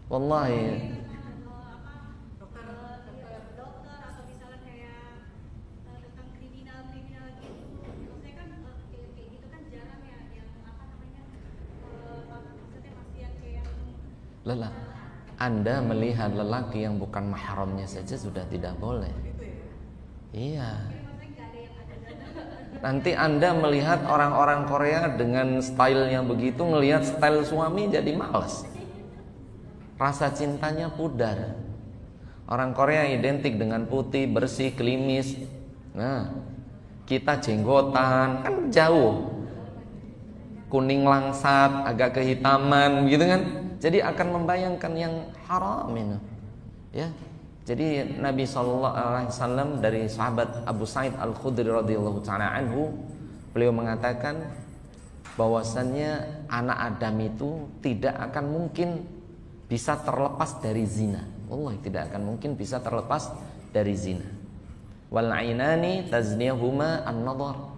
Wallahi. Lelah. Anda melihat lelaki yang bukan mahramnya saja sudah tidak boleh. Iya. Nanti Anda melihat orang-orang Korea dengan stylenya begitu, ngelihat style suami jadi malas. Rasa cintanya pudar. Orang Korea identik dengan putih, bersih, klimis. Nah, kita jenggotan kan jauh, kuning langsat, agak kehitaman gitu kan. Jadi akan membayangkan yang haram ini. Ya. Jadi Nabi SAW dari sahabat Abu Sa'id Al-Khudri radhiyallahu taala anhu, beliau mengatakan bahwasannya anak Adam itu tidak akan mungkin bisa terlepas dari zina. Allah tidak akan mungkin bisa terlepas dari zina. Wal ainani tazniyahuma an-nadhar.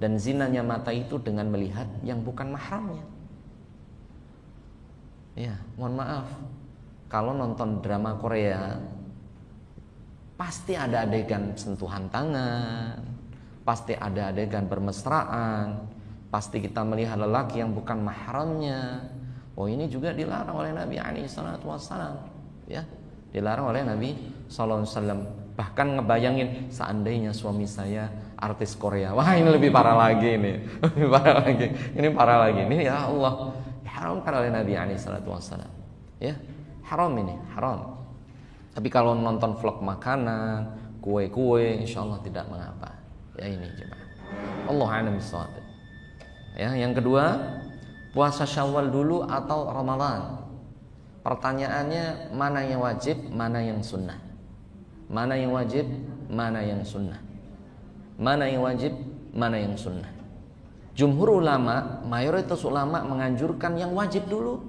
Dan zinanya mata itu dengan melihat yang bukan mahramnya. Ya, mohon maaf. Kalau nonton drama Korea pasti ada adegan sentuhan tangan, pasti ada adegan bermesraan, pasti kita melihat lelaki yang bukan mahramnya. Oh, ini juga dilarang oleh Nabi SAW, ya, dilarang oleh Nabi SAW. Bahkan ngebayangin seandainya suami saya artis Korea, wah ini lebih parah lagi nih, lebih parah lagi, ini parah lagi, ini ya Allah, diharamkan oleh Nabi SAW, ya, haram ini, haram. Tapi kalau nonton vlog makanan, kue-kue, insya Allah tidak mengapa. Ya ini jemaah. Allah a'lam bishawab. Ya, yang kedua, puasa Syawal dulu atau Ramadan? Pertanyaannya, mana yang wajib, mana yang sunnah? Mana yang wajib, mana yang sunnah? Mana yang wajib, mana yang sunnah? Jumhur ulama, mayoritas ulama menganjurkan yang wajib dulu,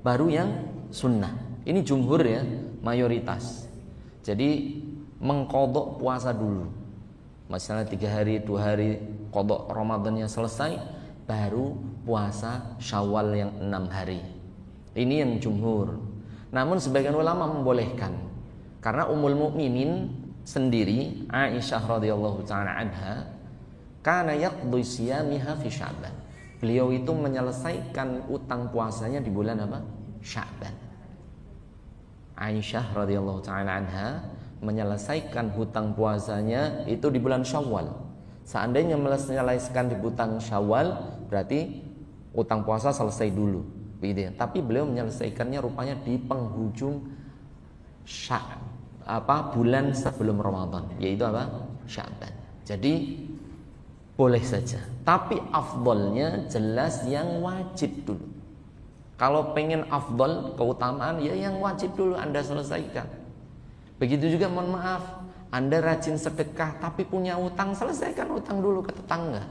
baru yang sunnah. Ini jumhur ya, mayoritas. Jadi mengqadha puasa dulu. Misalnya 3 hari, 2 hari qadha Ramadannya selesai, baru puasa Syawal yang 6 hari. Ini yang jumhur. Namun sebagian ulama membolehkan. Karena Ummul Mukminin sendiri, Aisyah radhiyallahu taala anha, kana yaqdi siyamiha fi Sya'ban. Beliau itu menyelesaikan utang puasanya di bulan apa? Sya'ban. Aisyah radhiyallahu taala anha menyelesaikan hutang puasanya itu di bulan Syawal. Seandainya menyelesaikan di bulan Syawal, berarti utang puasa selesai dulu. Tapi beliau menyelesaikannya rupanya di penghujung bulan sebelum Ramadan, yaitu apa? Sya'ban. Jadi boleh saja. Tapi afdolnya jelas yang wajib dulu. Kalau pengen afdol, keutamaan, ya yang wajib dulu Anda selesaikan. Begitu juga mohon maaf, Anda rajin sedekah tapi punya utang, selesaikan utang dulu ke tetangga.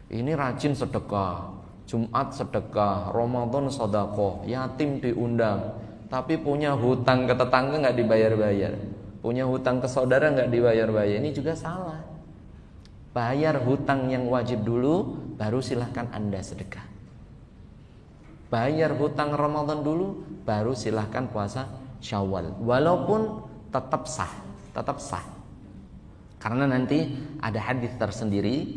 Ini rajin sedekah, Jumat sedekah, Ramadan sedekah, yatim diundang, tapi punya hutang ke tetangga nggak dibayar-bayar, punya hutang ke saudara nggak dibayar-bayar, ini juga salah. Bayar hutang yang wajib dulu, baru silahkan Anda sedekah. Bayar hutang Ramadan dulu, baru silahkan puasa Syawal. Walaupun tetap sah. Karena nanti ada hadis tersendiri,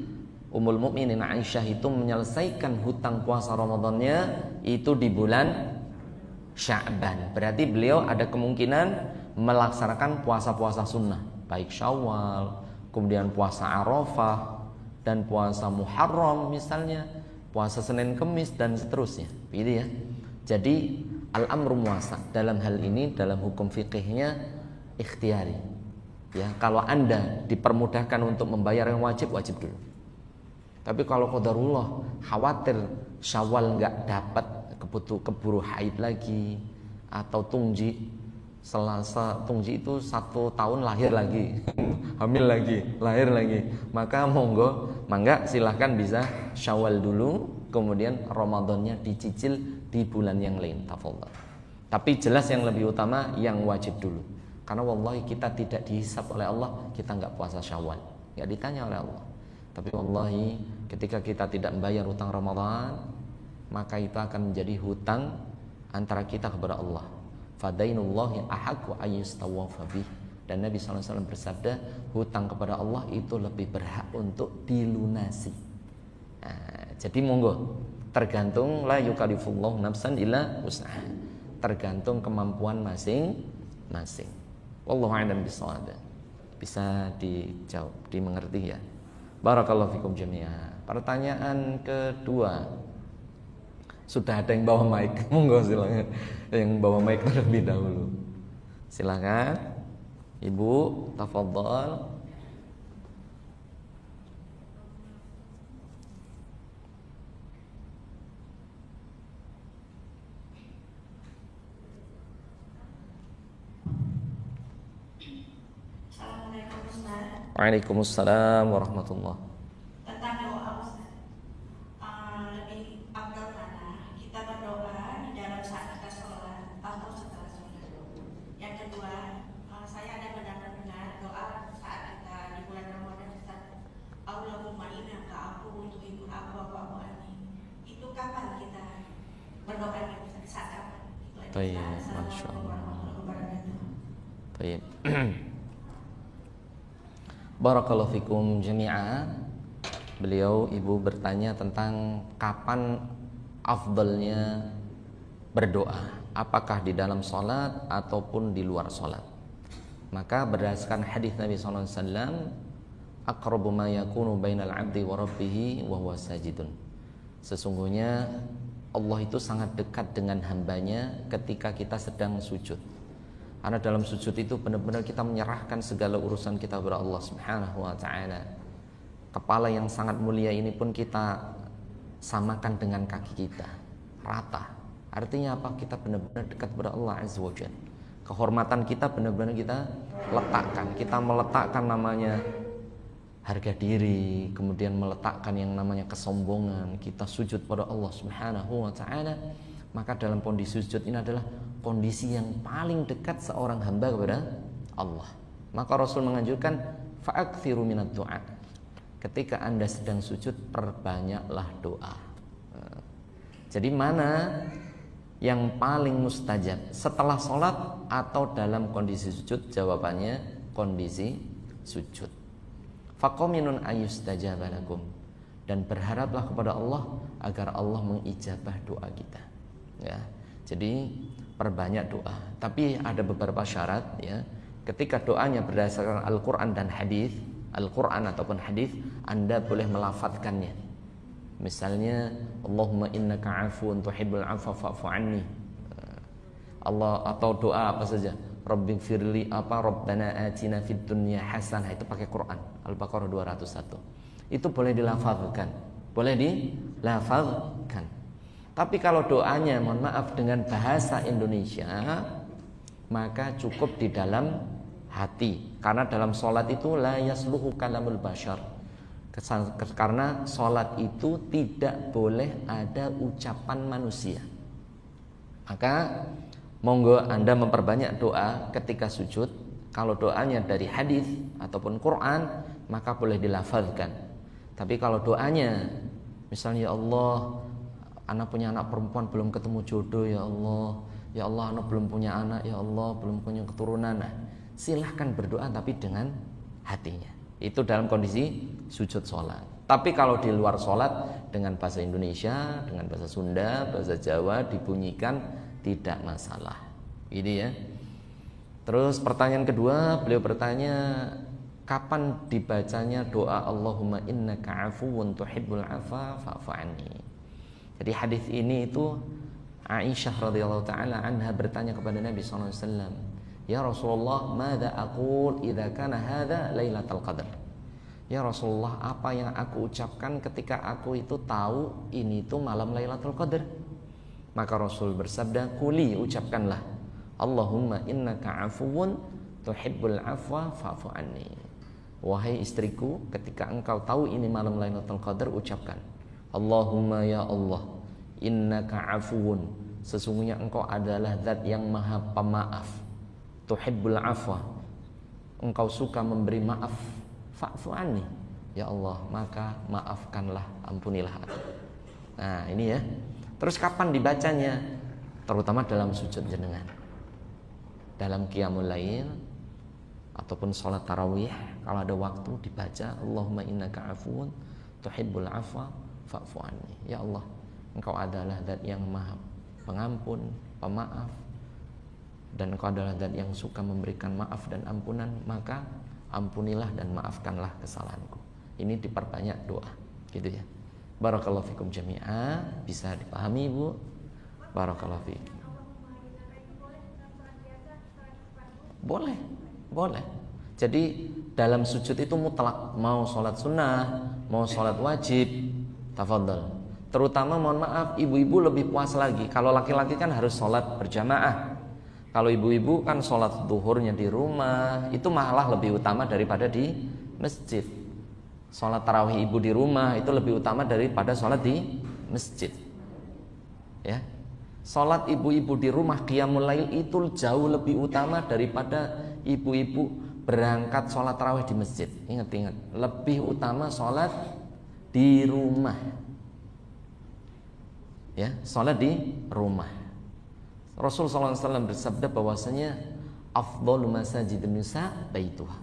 Ummul Mukminin Aisyah itu menyelesaikan hutang puasa Ramadannya itu di bulan Sya'ban. Berarti beliau ada kemungkinan melaksanakan puasa-puasa sunnah, baik Syawal, kemudian puasa Arafah, dan puasa Muharram misalnya, puasa Senin Kemis dan seterusnya, gitu ya. Jadi al-amru muwasa dalam hal ini, dalam hukum fikihnya ikhtiari. Ya, kalau Anda dipermudahkan untuk membayar yang wajib, wajib dulu. Tapi kalau qadarullah khawatir Syawal nggak dapat, keburu haid lagi, atau tungji, Selasa tungji itu 1 tahun lahir lagi, hamil lagi, lahir lagi, maka mangga silahkan bisa Syawal dulu, kemudian Ramadannya dicicil di bulan yang lain, tafadhol. Tapi jelas yang lebih utama yang wajib dulu, karena wallahi kita tidak dihisab oleh Allah, kita nggak puasa Syawal, nggak ditanya oleh Allah. Tapi wallahi ketika kita tidak membayar hutang Ramadan, maka itu akan menjadi hutang antara kita kepada Allah. Fadainullahi ahaqqu ayyustawafa bih. Dan Nabi SAW bersabda, hutang kepada Allah itu lebih berhak untuk dilunasi. Nah, jadi monggo, tergantung la yukallifullahu nafsan illa wus'aha. Tergantung kemampuan masing-masing. Wallahu a'lam bishawab. Bisa dijawab, dimengerti ya. Barakallahu fikum jami'an. Pertanyaan kedua. Sudah ada yang bawa mic, monggo silakan. Yang bawa mic terlebih dahulu. Silakan Ibu, tafadhol. Assalamualaikum Ustaz. Waalaikumsalam warahmatullah. Tentang doa Ustaz, lebih afdal mana kita berdoa di dalam saat kita sholat atau setelah sholat? Yang kedua, saya ada mendengar doa saat kita di bulan Ramadan Ustaz, Allahumma innaka afuwwun tuhibbul afwa fa'fu anni. Itu kapan kita berdoa Ustaz? Saat kapan? Itu aja Ustaz. Assalamualaikum warahmatullahi wabarakatuh. Baik. Barakallahu fikum jami'a. Beliau ibu bertanya tentang kapan afdalnya berdoa, apakah di dalam sholat ataupun di luar sholat. Maka berdasarkan hadis Nabi SAW, aqrabu ma yakunu bainal abdi wa rabbihi wa huwa sajidun. Sesungguhnya Allah itu sangat dekat dengan hambanya ketika kita sedang sujud. Karena dalam sujud itu benar-benar kita menyerahkan segala urusan kita kepada Allah Subhanahu wa taala. Kepala yang sangat mulia ini pun kita samakan dengan kaki kita, rata. Artinya apa? Kita benar-benar dekat kepada Allah Azza wa Jalla. Kehormatan kita benar-benar kita letakkan. Kita meletakkan namanya harga diri, kemudian meletakkan yang namanya kesombongan. Kita sujud pada Allah Subhanahu wa taala. Maka dalam kondisi sujud ini adalah kondisi yang paling dekat seorang hamba kepada Allah. Maka Rasul menganjurkan fa'akthiru minad du'a. Ketika Anda sedang sujud, perbanyaklah doa. Jadi mana yang paling mustajab? Setelah sholat atau dalam kondisi sujud? Jawabannya kondisi sujud. Faqaminun ayyustajaba lakum. Dan berharaplah kepada Allah agar Allah mengijabah doa kita. Ya, jadi perbanyak doa. Tapi ada beberapa syarat ya. Ketika doanya berdasarkan Al-Quran dan hadis, Al-Quran ataupun hadis, Anda boleh melafadzkannya. Misalnya Allahumma innaka afuwun tuhibbul afwa fa'fu anni. Allah, atau doa apa saja. Rabbighfirli apa Rabbana atina fid dunya hasanah, itu pakai Quran. Al-Baqarah 201. Itu boleh dilafadzkan. Boleh dilafadzkan. Tapi kalau doanya, mohon maaf, dengan bahasa Indonesia, maka cukup di dalam hati. Karena dalam sholat itu la yasluhu kalamul bashar. Karena sholat itu tidak boleh ada ucapan manusia. Maka monggo Anda memperbanyak doa ketika sujud. Kalau doanya dari hadis ataupun Quran, maka boleh dilafazkan. Tapi kalau doanya, misalnya ya Allah, anak punya anak perempuan belum ketemu jodoh, ya Allah. Ya Allah, anak belum punya anak, ya Allah, belum punya keturunan. Nah, silahkan berdoa tapi dengan hatinya. Itu dalam kondisi sujud sholat. Tapi kalau di luar sholat, dengan bahasa Indonesia, dengan bahasa Sunda, bahasa Jawa dibunyikan, tidak masalah. Ini ya. Terus pertanyaan kedua, beliau bertanya, kapan dibacanya doa Allahumma innaka afuwun tuhibbul afwa fa'fu anni. Jadi hadis ini itu Aisyah radhiyallahu taala anha bertanya kepada Nabi sallallahu alaihi wasallam, "Ya Rasulullah, madza aqul idza kana hadza Lailatul Qadar?" Ya Rasulullah, apa yang aku ucapkan ketika aku itu tahu ini itu malam Lailatul Qadar? Maka Rasul bersabda, "Quli, ucapkanlah, Allahumma innaka afuwun tuhibbul afwa fa'fu anni." Wahai istriku, ketika engkau tahu ini malam Lailatul Qadar, ucapkan, Allahumma ya Allah, innaka afuwun, sesungguhnya engkau adalah zat yang maha pemaaf, tuhibbul afwa, engkau suka memberi maaf, fa'fu anni, ya Allah, maka maafkanlah, ampunilah aku. Nah ini ya. Terus kapan dibacanya? Terutama dalam sujud jenengan, dalam qiyamul lail ataupun sholat tarawih, kalau ada waktu dibaca Allahumma innaka afuwun tuhibbul afwa fa'fu anni. Ya Allah, engkau adalah zat yang maha pengampun, pemaaf, dan engkau adalah zat yang suka memberikan maaf dan ampunan, maka ampunilah dan maafkanlah kesalahanku. Ini diperbanyak doa, gitu ya. Barakallahu fikum jami'a. Bisa dipahami Ibu? Barakallahu fikum. Boleh, boleh. Jadi dalam sujud itu mutlak, mau sholat sunnah, mau sholat wajib, tafadhol. Terutama mohon maaf, ibu-ibu lebih puas lagi. Kalau laki-laki kan harus sholat berjamaah. Kalau ibu-ibu kan sholat zuhurnya di rumah, itu malah lebih utama daripada di masjid. Sholat tarawih ibu di rumah itu lebih utama daripada sholat di masjid. Ya, sholat ibu-ibu di rumah qiyamul lail itu jauh lebih utama daripada ibu-ibu berangkat sholat tarawih di masjid. Ingat-ingat, lebih utama sholat di rumah. Ya, sholat di rumah. Rasulullah SAW bersabda bahwasanya afdhalu masajidin nisa baituha.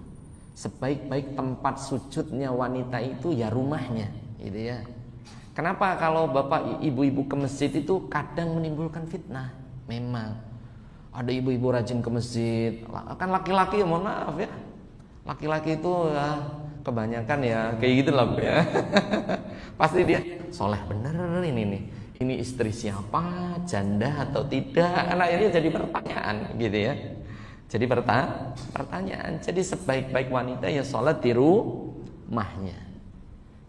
Sebaik-baik tempat sujudnya wanita itu ya rumahnya, gitu ya. Kenapa kalau bapak ibu-ibu ke masjid itu kadang menimbulkan fitnah? Memang ada ibu-ibu rajin ke masjid, kan laki-laki ya mohon maaf ya. Laki-laki itu ya kebanyakan ya kayak gitu lah ya. Pasti dia soleh bener ini nih. Ini istri siapa, janda atau tidak? Karena ini jadi pertanyaan gitu ya. Jadi pertanyaan. Jadi sebaik-baik wanita ya sholat di rumahnya.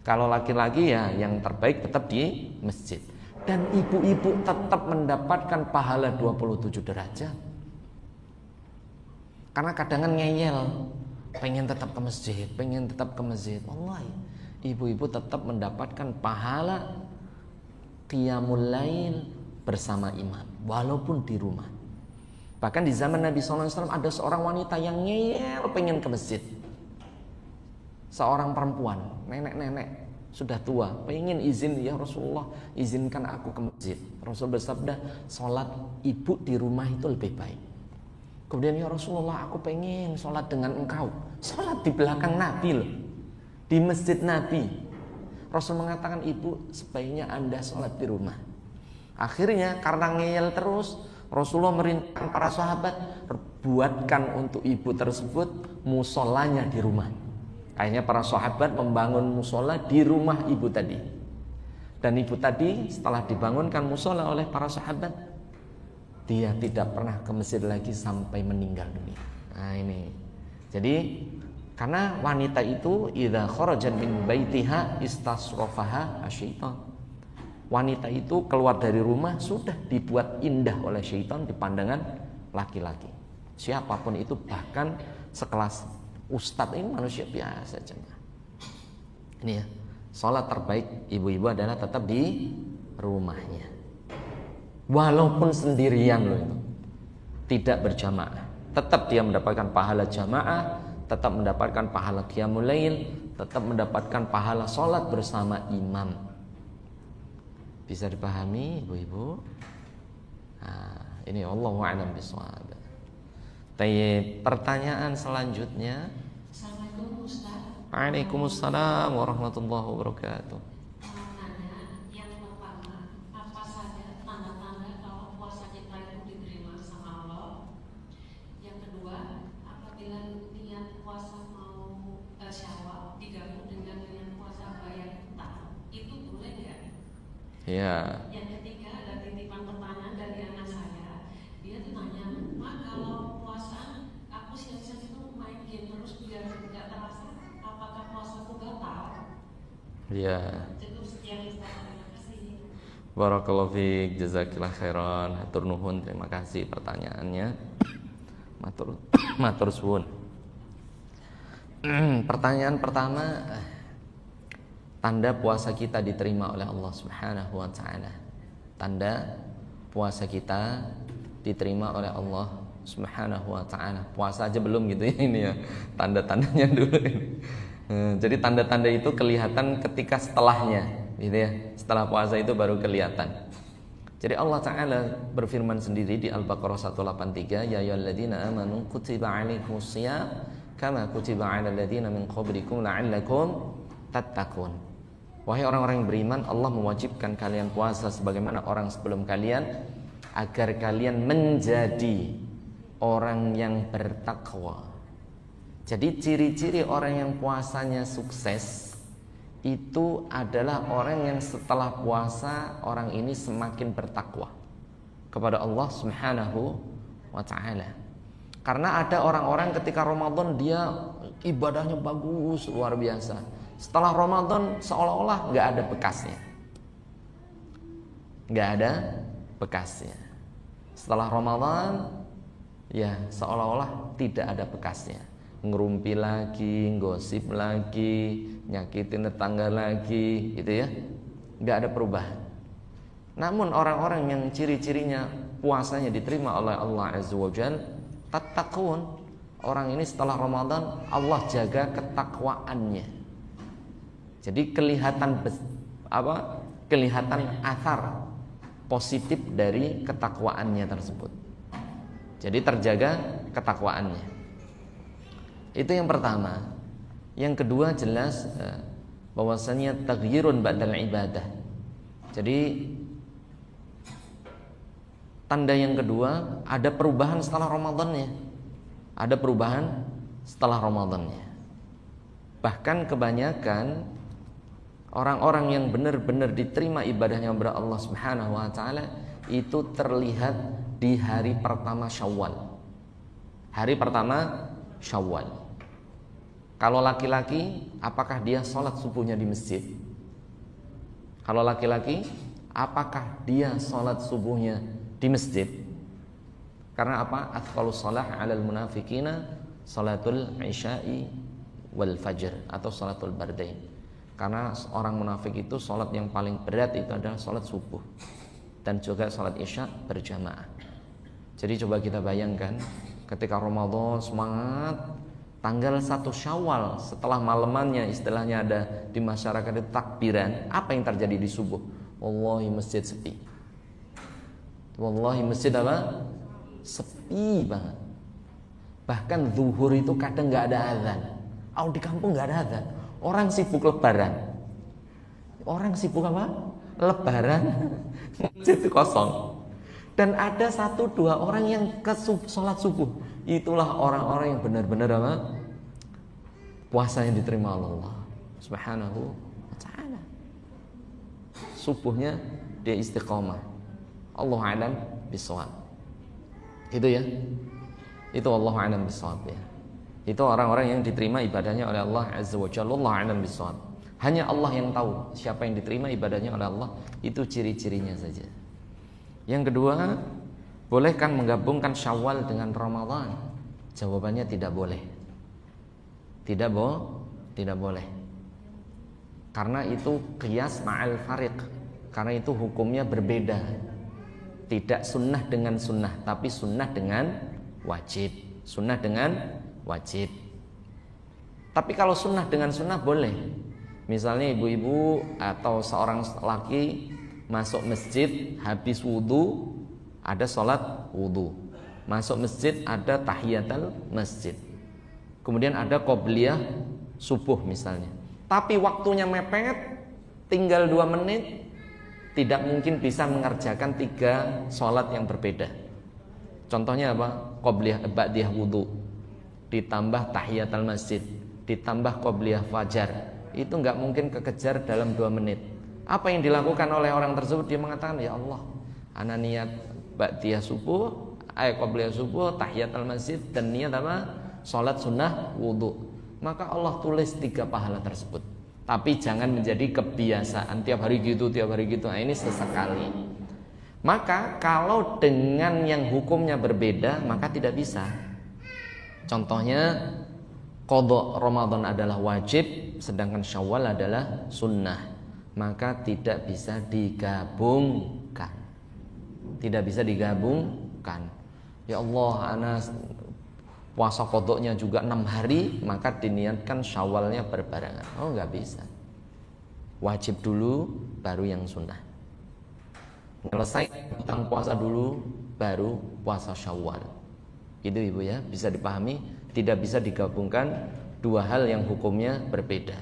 Kalau laki-laki ya yang terbaik tetap di masjid. Dan ibu-ibu tetap mendapatkan pahala 27 derajat. Karena kadang ngeyel, pengen tetap ke masjid, wallahi ibu-ibu tetap mendapatkan pahala qiyamul lail bersama imam walaupun di rumah. Bahkan di zaman Nabi SAW ada seorang wanita yang ngeyel pengen ke masjid. Seorang perempuan, nenek-nenek sudah tua, pengen izin, ya Rasulullah izinkan aku ke masjid. Rasul bersabda, sholat ibu di rumah itu lebih baik. Kemudian ya Rasulullah aku pengen sholat dengan engkau. Sholat di belakang Nabi loh, di masjid Nabi. Rasul mengatakan ibu sebaiknya anda sholat di rumah. Akhirnya karena ngeyel terus, Rasulullah merintahkan para sahabat buatkan untuk ibu tersebut musolanya di rumah. Akhirnya para sahabat membangun musola di rumah ibu tadi. Dan ibu tadi setelah dibangunkan musola oleh para sahabat, dia tidak pernah ke masjid lagi sampai meninggal dunia. Nah ini. Jadi karena wanita itu idza kharajat min baitiha istasrafaha asyaitan. Wanita itu keluar dari rumah sudah dibuat indah oleh syaitan di pandangan laki-laki. Siapapun itu, bahkan sekelas ustadz, ini manusia biasa aja. Ini ya, sholat terbaik ibu-ibu adalah tetap di rumahnya. Walaupun sendirian loh itu, tidak berjamaah, tetap dia mendapatkan pahala jamaah, tetap mendapatkan pahala qiyamul lail, tetap mendapatkan pahala sholat bersama imam. Bisa dipahami ibu-ibu? Nah, ini Allahu a'lam bishawab. Pertanyaan selanjutnya. Assalamualaikum Ustaz. Waalaikumsalam warahmatullahi wabarakatuh. Yang pertama, apa saja tanda-tanda kalau puasa kita itu diterima sama Allah? Yang kedua, apabila niat puasa mau syawal digabung dengan niat puasa bayar utang, itu boleh nggak? Ya. Yang ketiga ada titipan pertanyaan dari anak saya. Dia tuh nanya, "Ma, kalau puasa aku siang-siang itu main game terus biar nggak terasa, apakah puasa itu batal?" Ya. Cukup sekian Ustaz, terima kasih. Barakallahu fiik, jazakillah khairan. Hatur nuhun, terima kasih pertanyaannya. Matur suwun. Pertanyaan pertama, tanda puasa kita diterima oleh Allah Subhanahu wa taala. Tanda puasa kita diterima oleh Allah Subhanahu wa taala. Puasa aja belum gitu ya ini ya. Tanda-tandanya dulu ini. Jadi tanda-tanda itu kelihatan ketika setelahnya, gitu ya. Setelah puasa itu baru kelihatan. Jadi Allah taala berfirman sendiri di Al-Baqarah 183, ya ayyuhalladzina amanu kutiba 'alaikumusiyam kama kutiba 'alal ladzina min qablikum la'allakum tattaqun. Wahai orang-orang yang beriman, Allah mewajibkan kalian puasa sebagaimana orang sebelum kalian, agar kalian menjadi orang yang bertakwa. Jadi ciri-ciri orang yang puasanya sukses itu adalah orang yang setelah puasa orang ini semakin bertakwa kepada Allah Subhanahu wa taala. Karena ada orang-orang ketika Ramadan dia ibadahnya bagus, luar biasa. Setelah Ramadan seolah-olah nggak ada bekasnya. Nggak ada bekasnya. Setelah Ramadan ya seolah-olah tidak ada bekasnya. Ngerumpi lagi, gosip lagi, nyakitin tetangga lagi, gitu ya. Nggak ada perubahan. Namun orang-orang yang ciri-cirinya puasanya diterima oleh Allah Azza wa Jalla, tattaqun, orang ini setelah Ramadan Allah jaga ketakwaannya. Jadi kelihatan athar positif dari ketakwaannya tersebut. Jadi terjaga ketakwaannya. Itu yang pertama. Yang kedua jelas bahwasanya taghyirun ba'dal ibadah. Jadi tanda yang kedua ada perubahan setelah Ramadannya. Ada perubahan setelah Ramadannya. Bahkan kebanyakan orang-orang yang benar-benar diterima ibadahnya kepada Allah Subhanahu wa taala itu terlihat di hari pertama Syawal. Hari pertama Syawal. Kalau laki-laki, apakah dia sholat subuhnya di masjid? Kalau laki-laki, apakah dia sholat subuhnya di masjid? Karena apa? Athqalus shalah 'alal munafiqina salatul isya'i wal fajr atau salatul bardain. Karena orang munafik itu sholat yang paling berat itu adalah sholat subuh dan juga sholat isya berjamaah. Jadi coba kita bayangkan ketika Ramadan semangat, tanggal 1 Syawal setelah malamannya istilahnya ada di masyarakat itu takbiran, apa yang terjadi di subuh? Wallahi masjid sepi. Wallahi masjid apa? Sepi banget. Bahkan zuhur itu kadang nggak ada azan. Di kampung nggak ada azan. Orang sibuk lebaran. Orang sibuk apa? Lebaran. Masjid itu kosong. Dan ada 1-2 orang yang ke sholat subuh. Itulah orang-orang yang benar-benar apa? Puasanya diterima Allah Subhanahu wa ta'ala. Subuhnya dia istiqomah. Allahu a'lam bishawab. Itu ya. Itu Allahu a'lam bishawab ya. Itu orang-orang yang diterima ibadahnya oleh Allah Azza wa Jalla. Allahu a'lam bishawab. Hanya Allah yang tahu siapa yang diterima ibadahnya oleh Allah. Itu ciri-cirinya saja. Yang kedua, bolehkah menggabungkan Syawal dengan Ramadan? Jawabannya tidak boleh. Tidak boleh. Karena itu qiyas ma'al fariq. Karena itu hukumnya berbeda. Tidak sunnah dengan sunnah, tapi sunnah dengan wajib. Sunnah dengan wajib. Tapi kalau sunnah dengan sunnah boleh. Misalnya ibu-ibu atau seorang laki masuk masjid habis wudu, ada sholat wudu. Masuk masjid ada tahiyatul masjid. Kemudian ada qobliyah subuh misalnya. Tapi waktunya mepet, tinggal 2 menit, tidak mungkin bisa mengerjakan 3 sholat yang berbeda. Contohnya apa? Qobliyah ba'diyah wudu, ditambah tahiyatul masjid, ditambah qobliyah fajar. Itu nggak mungkin kekejar dalam 2 menit. Apa yang dilakukan oleh orang tersebut? Dia mengatakan, ya Allah, ana niat ba'diyah subuh, qobliyah subuh, tahiyatul masjid, dan niat apa? Salat sunnah wudu. Maka Allah tulis 3 pahala tersebut. Tapi jangan menjadi kebiasaan tiap hari gitu. Nah, ini sesekali. Maka kalau dengan yang hukumnya berbeda, maka tidak bisa. Contohnya, qadha Ramadan adalah wajib, sedangkan Syawal adalah sunnah. Maka tidak bisa digabungkan. Tidak bisa digabungkan. Ya Allah, ana puasa qadhanya juga 6 hari, maka diniatkan Syawalnya berbarengan. Oh, nggak bisa. Wajib dulu, baru yang sunnah. Selesai tentang puasa dulu, baru puasa Syawal. Itu ibu ya, bisa dipahami. Tidak bisa digabungkan 2 hal yang hukumnya berbeda.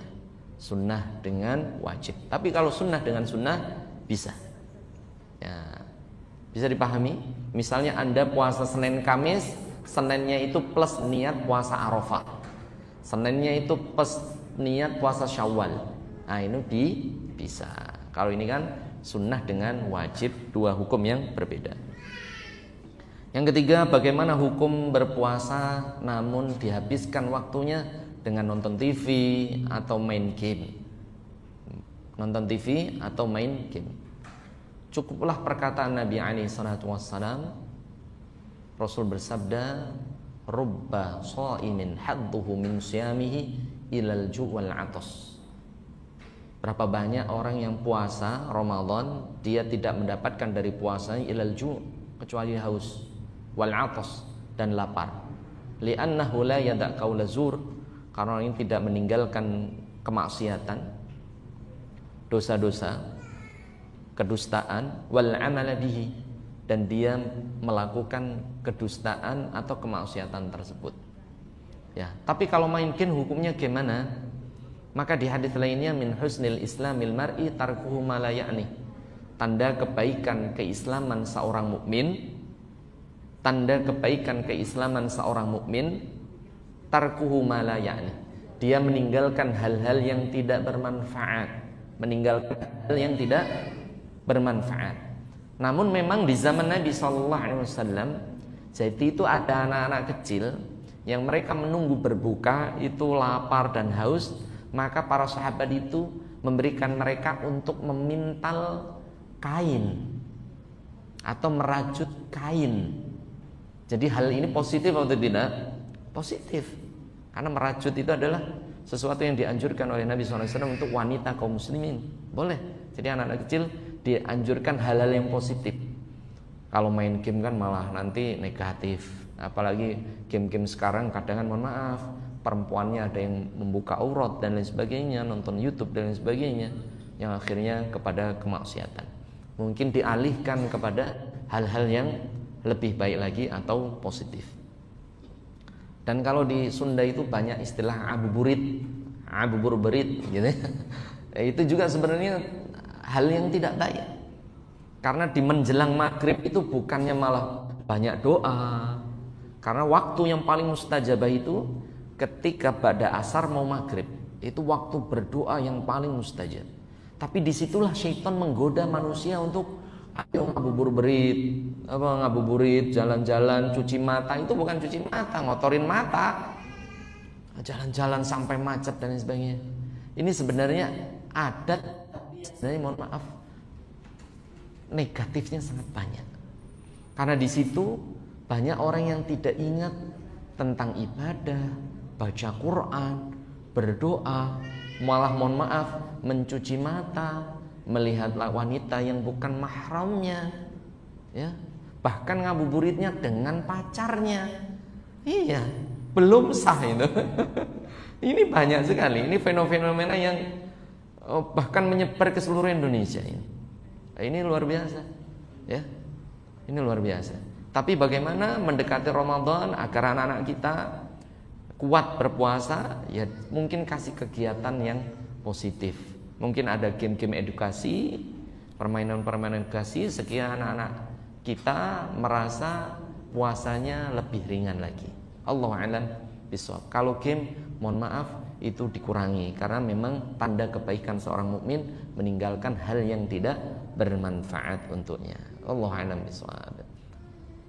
Sunnah dengan wajib. Tapi kalau sunnah dengan sunnah bisa. Ya, bisa dipahami. Misalnya Anda puasa Senin Kamis, Seninnya itu plus niat puasa Arafah, Seninnya itu plus niat puasa Syawal. Nah, ini bisa. Kalau ini kan sunnah dengan wajib, 2 hukum yang berbeda. Yang ketiga, bagaimana hukum berpuasa namun dihabiskan waktunya dengan nonton TV atau main game. Nonton TV atau main game. Cukuplah perkataan Nabi SAW. Rasul bersabda, rubba sha'imin hadduhu min siyamihi ilal ju' wal atas. Berapa banyak orang yang puasa Ramadan, dia tidak mendapatkan dari puasanya ilal ju' kecuali haus, wal atas dan lapar. Li'annahu la yada' qaula zur, karena orang ini tidak meninggalkan kemaksiatan, dosa-dosa, kedustaan, wal amala bihi, dan dia melakukan kedustaan atau kemaksiatan tersebut. Ya, tapi kalau main game hukumnya gimana? Maka di hadis lainnya, min husnil islamil mar'i tarkuhu ma la ya'ni. Tanda kebaikan keislaman seorang mukmin, tanda kebaikan keislaman seorang mukmin, tarkuhu ma la ya'ni. Dia meninggalkan hal-hal yang tidak bermanfaat, meninggalkan hal yang tidak bermanfaat. Namun memang di zaman Nabi SAW, jadi itu ada anak-anak kecil yang mereka menunggu berbuka, itu lapar dan haus, maka para sahabat itu memberikan mereka untuk memintal kain atau merajut kain. Jadi hal ini positif atau tidak? Positif, karena merajut itu adalah sesuatu yang dianjurkan oleh Nabi SAW untuk wanita kaum muslimin. Boleh. Jadi anak-anak kecil dianjurkan hal-hal yang positif. Kalau main game kan malah nanti negatif. Apalagi game-game sekarang kadang kan, mohon maaf, perempuannya ada yang membuka aurat dan lain sebagainya, nonton YouTube dan lain sebagainya, yang akhirnya kepada kemaksiatan. Mungkin dialihkan kepada hal-hal yang lebih baik lagi atau positif. Dan kalau di Sunda itu banyak istilah abuburit gitu ya. Itu juga sebenarnya hal yang tidak baik. Karena di menjelang maghrib itu bukannya malah banyak doa. Karena waktu yang paling mustajabah itu ketika ba'da asar mau maghrib. Itu waktu berdoa yang paling mustajab. Tapi disitulah syaitan menggoda manusia untuk ayo ngabuburit, jalan-jalan, cuci mata. Itu bukan cuci mata, ngotorin mata. Jalan-jalan sampai macet dan sebagainya. Ini sebenarnya adat, sebenarnya mohon maaf, negatifnya sangat banyak. Karena di situ banyak orang yang tidak ingat tentang ibadah, baca Quran, berdoa, malah mohon maaf mencuci mata, melihat wanita yang bukan mahramnya, ya, bahkan ngabuburitnya dengan pacarnya. Iya, belum sah itu. Ini banyak sekali. Ini fenomena yang bahkan menyebar ke seluruh Indonesia ini. Ini luar biasa, ya. Ini luar biasa. Tapi bagaimana mendekati Ramadan agar anak-anak kita kuat berpuasa? Ya mungkin kasih kegiatan yang positif. Mungkin ada game-game edukasi, permainan-permainan edukasi, sekiranya anak-anak kita merasa puasanya lebih ringan lagi. Allahu a'lam bishawab. Kalau game, mohon maaf, itu dikurangi karena memang tanda kebaikan seorang mukmin meninggalkan hal yang tidak bermanfaat untuknya. Allahu a'lam bishawab.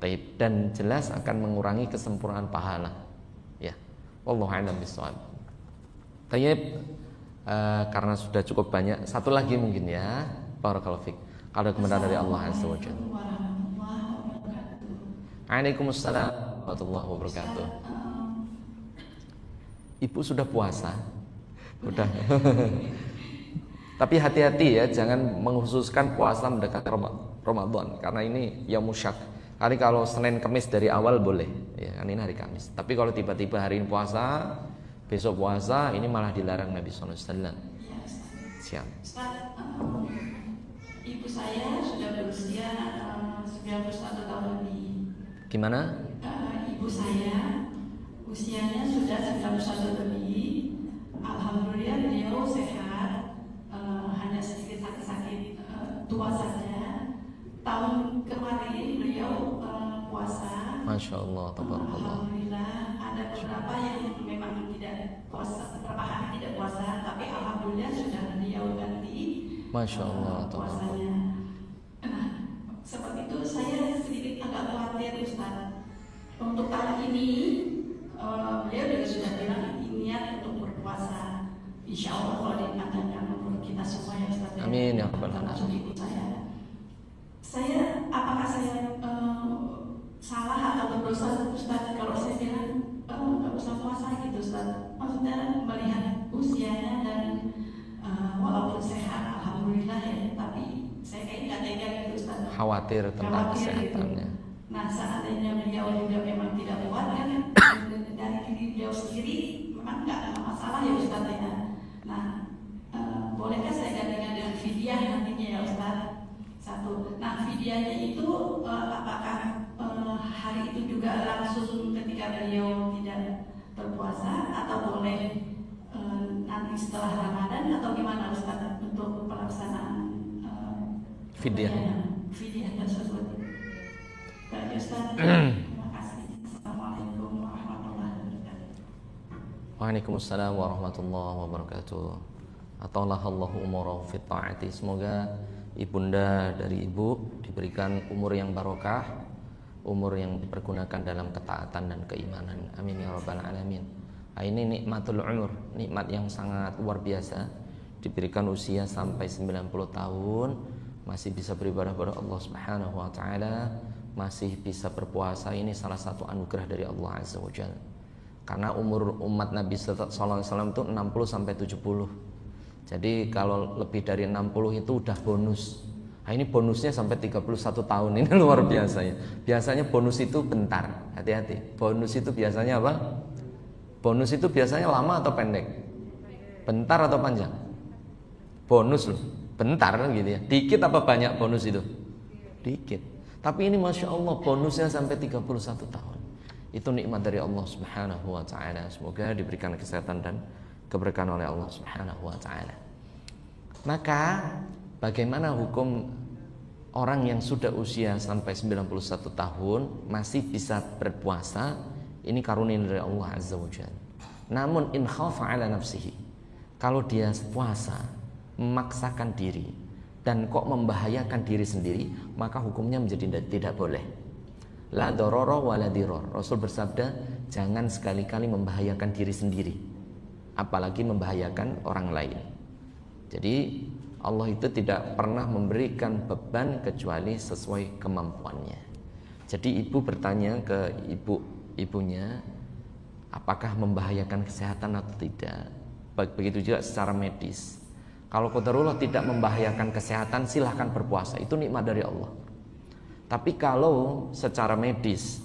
Baik, dan jelas akan mengurangi kesempurnaan pahala. Ya, wallahu a'lam bishawab. Baik. Karena sudah cukup banyak, satu lagi mungkin ya, barakallahu fik. Kalau kebenaran dari Allah Azza wa Jalla. Waalaikumsalam warahmatullahi wabarakatuh. Ibu sudah puasa? Udah. Tapi hati-hati ya, jangan mengkhususkan puasa mendekati Ramadan karena ini yaumul syak. Hari kalau Senin Kamis dari awal boleh, ya kan ini hari Kamis. Tapi kalau tiba-tiba hari ini puasa, besok puasa, ini malah dilarang Nabi SAW. Siap. Ibu saya sudah berusia 91 tahun lebih. Gimana? Ibu saya usianya sudah 91 lebih. Alhamdulillah beliau sehat, hanya sedikit sakit-sakit tua saja. Tahun kemarin beliau puasa. Masya Allah, tabarakallah. Alhamdulillah ada beberapa yang memang tidak puasa, beberapa hari tidak puasa, tapi alhamdulillah sudah beliau ganti Masya Allah, puasanya. Nah, seperti itu saya sedikit agak khawatir Ustaz. Untuk tahun ini beliau juga sudah bilang niat untuk berpuasa. Insya Allah kalau dipanjangkan umur kita semua ya Ustaz. Amin ya rabbal termasuk alamin. ibu saya apakah saya salah atau berdosa Ustaz kalau saya bilang nggak usah puasa gitu Ustaz? Maksudnya melihat usianya dan walaupun sehat alhamdulillah ya, tapi saya kayak nggak tega gitu Ustaz. Khawatir tentang kesehatannya. Gitu. Nah seandainya beliau juga memang tidak kuat kan dari diri beliau sendiri memang nggak ada masalah ya Ustaz ya. Nah bolehkah saya gandengan dengan fidyah nantinya ya Ustaz? Satu. Nah fidyahnya itu apakah hari itu juga langsung ketika beliau tidak berpuasa atau boleh nanti setelah Ramadan atau gimana Ustaz untuk pelaksanaan fidyah tersebut? Baik Ustaz. Terima kasih. Assalamualaikum warahmatullahi wabarakatuh. Waalaikumsalam warahmatullahi wabarakatuh. Ataulahu umur fit ta'ati. Semoga ibunda dari ibu diberikan umur yang barokah, umur yang dipergunakan dalam ketaatan dan keimanan. Amin ya rabbal alamin. Ini nikmatul umur, nikmat yang sangat luar biasa. Diberikan usia sampai 90 tahun, masih bisa beribadah kepada Allah Subhanahu wa taala, masih bisa berpuasa. Ini salah satu anugerah dari Allah Azza wa Jalla. Karena umur umat Nabi sallallahu alaihi wasallam itu 60 sampai 70. Jadi kalau lebih dari 60 itu udah bonus. Nah, ini bonusnya sampai 31 tahun. Ini luar biasa ya. Biasanya bonus itu bentar. Hati-hati. Bonus itu biasanya apa? Bonus itu biasanya lama atau pendek? Bentar atau panjang? Bonus loh. Bentar gitu ya. Dikit apa banyak bonus itu? Dikit. Tapi ini Masya Allah bonusnya sampai 31 tahun. Itu nikmat dari Allah Subhanahu wa ta'ala. Semoga diberikan kesehatan dan keberkahan oleh Allah Subhanahu wa ta'ala. Maka bagaimana hukum orang yang sudah usia sampai 91 tahun masih bisa berpuasa? Ini karunia dari Allah Azza wa Jalla. Namun in khafa ala nafsihi, kalau dia puasa memaksakan diri dan kok membahayakan diri sendiri, maka hukumnya menjadi tidak boleh. La dororo wa la diror. Rasul bersabda, jangan sekali-kali membahayakan diri sendiri, apalagi membahayakan orang lain. Jadi Allah itu tidak pernah memberikan beban kecuali sesuai kemampuannya. Jadi ibu bertanya ke ibunya, apakah membahayakan kesehatan atau tidak. Begitu juga secara medis. Kalau qadarullah tidak membahayakan kesehatan, silahkan berpuasa. Itu nikmat dari Allah. Tapi kalau secara medis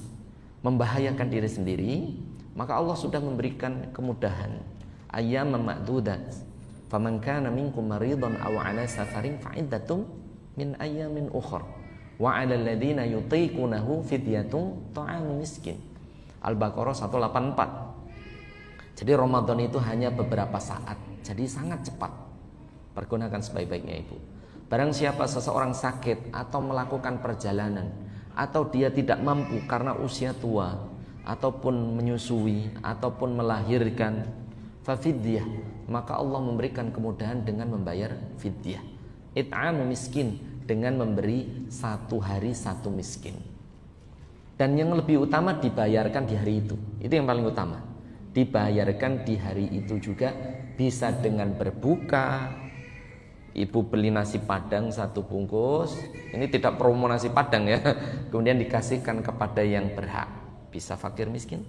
membahayakan diri sendiri, maka Allah sudah memberikan kemudahan. Ayyam ma'dudat. Faman kana minkum maridan aw 'ala safarin fa'iddatum min ayyamin ukhra. Wa 'alal ladzina yutiqunahu fidyatun ta'amu miskin. Al-Baqarah 184. Jadi Ramadan itu hanya beberapa saat. Jadi sangat cepat. Pergunakan sebaik-baiknya ibu. Barang siapa seseorang sakit atau melakukan perjalanan, atau dia tidak mampu karena usia tua, ataupun menyusui, ataupun melahirkan, fafidyah, maka Allah memberikan kemudahan dengan membayar fidyah. It'amu miskin, dengan memberi 1 hari 1 miskin. Dan yang lebih utama dibayarkan di hari itu. Itu yang paling utama. Dibayarkan di hari itu juga, bisa dengan berbuka. Ibu beli nasi padang 1 bungkus. Ini tidak promo nasi padang ya. Kemudian dikasihkan kepada yang berhak. Bisa fakir miskin.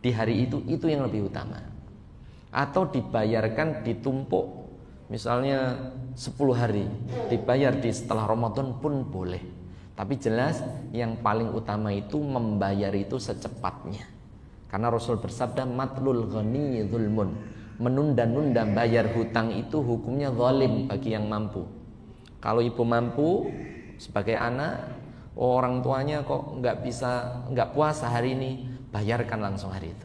Di hari itu yang lebih utama. Atau dibayarkan ditumpuk. Misalnya 10 hari dibayar di setelah Ramadan pun boleh. Tapi jelas yang paling utama itu membayar itu secepatnya. Karena Rasul bersabda, matlul ghani zulmun. Menunda-nunda bayar hutang itu hukumnya zalim bagi yang mampu. Kalau ibu mampu sebagai anak, orang tuanya kok nggak puasa hari ini, bayarkan langsung hari itu.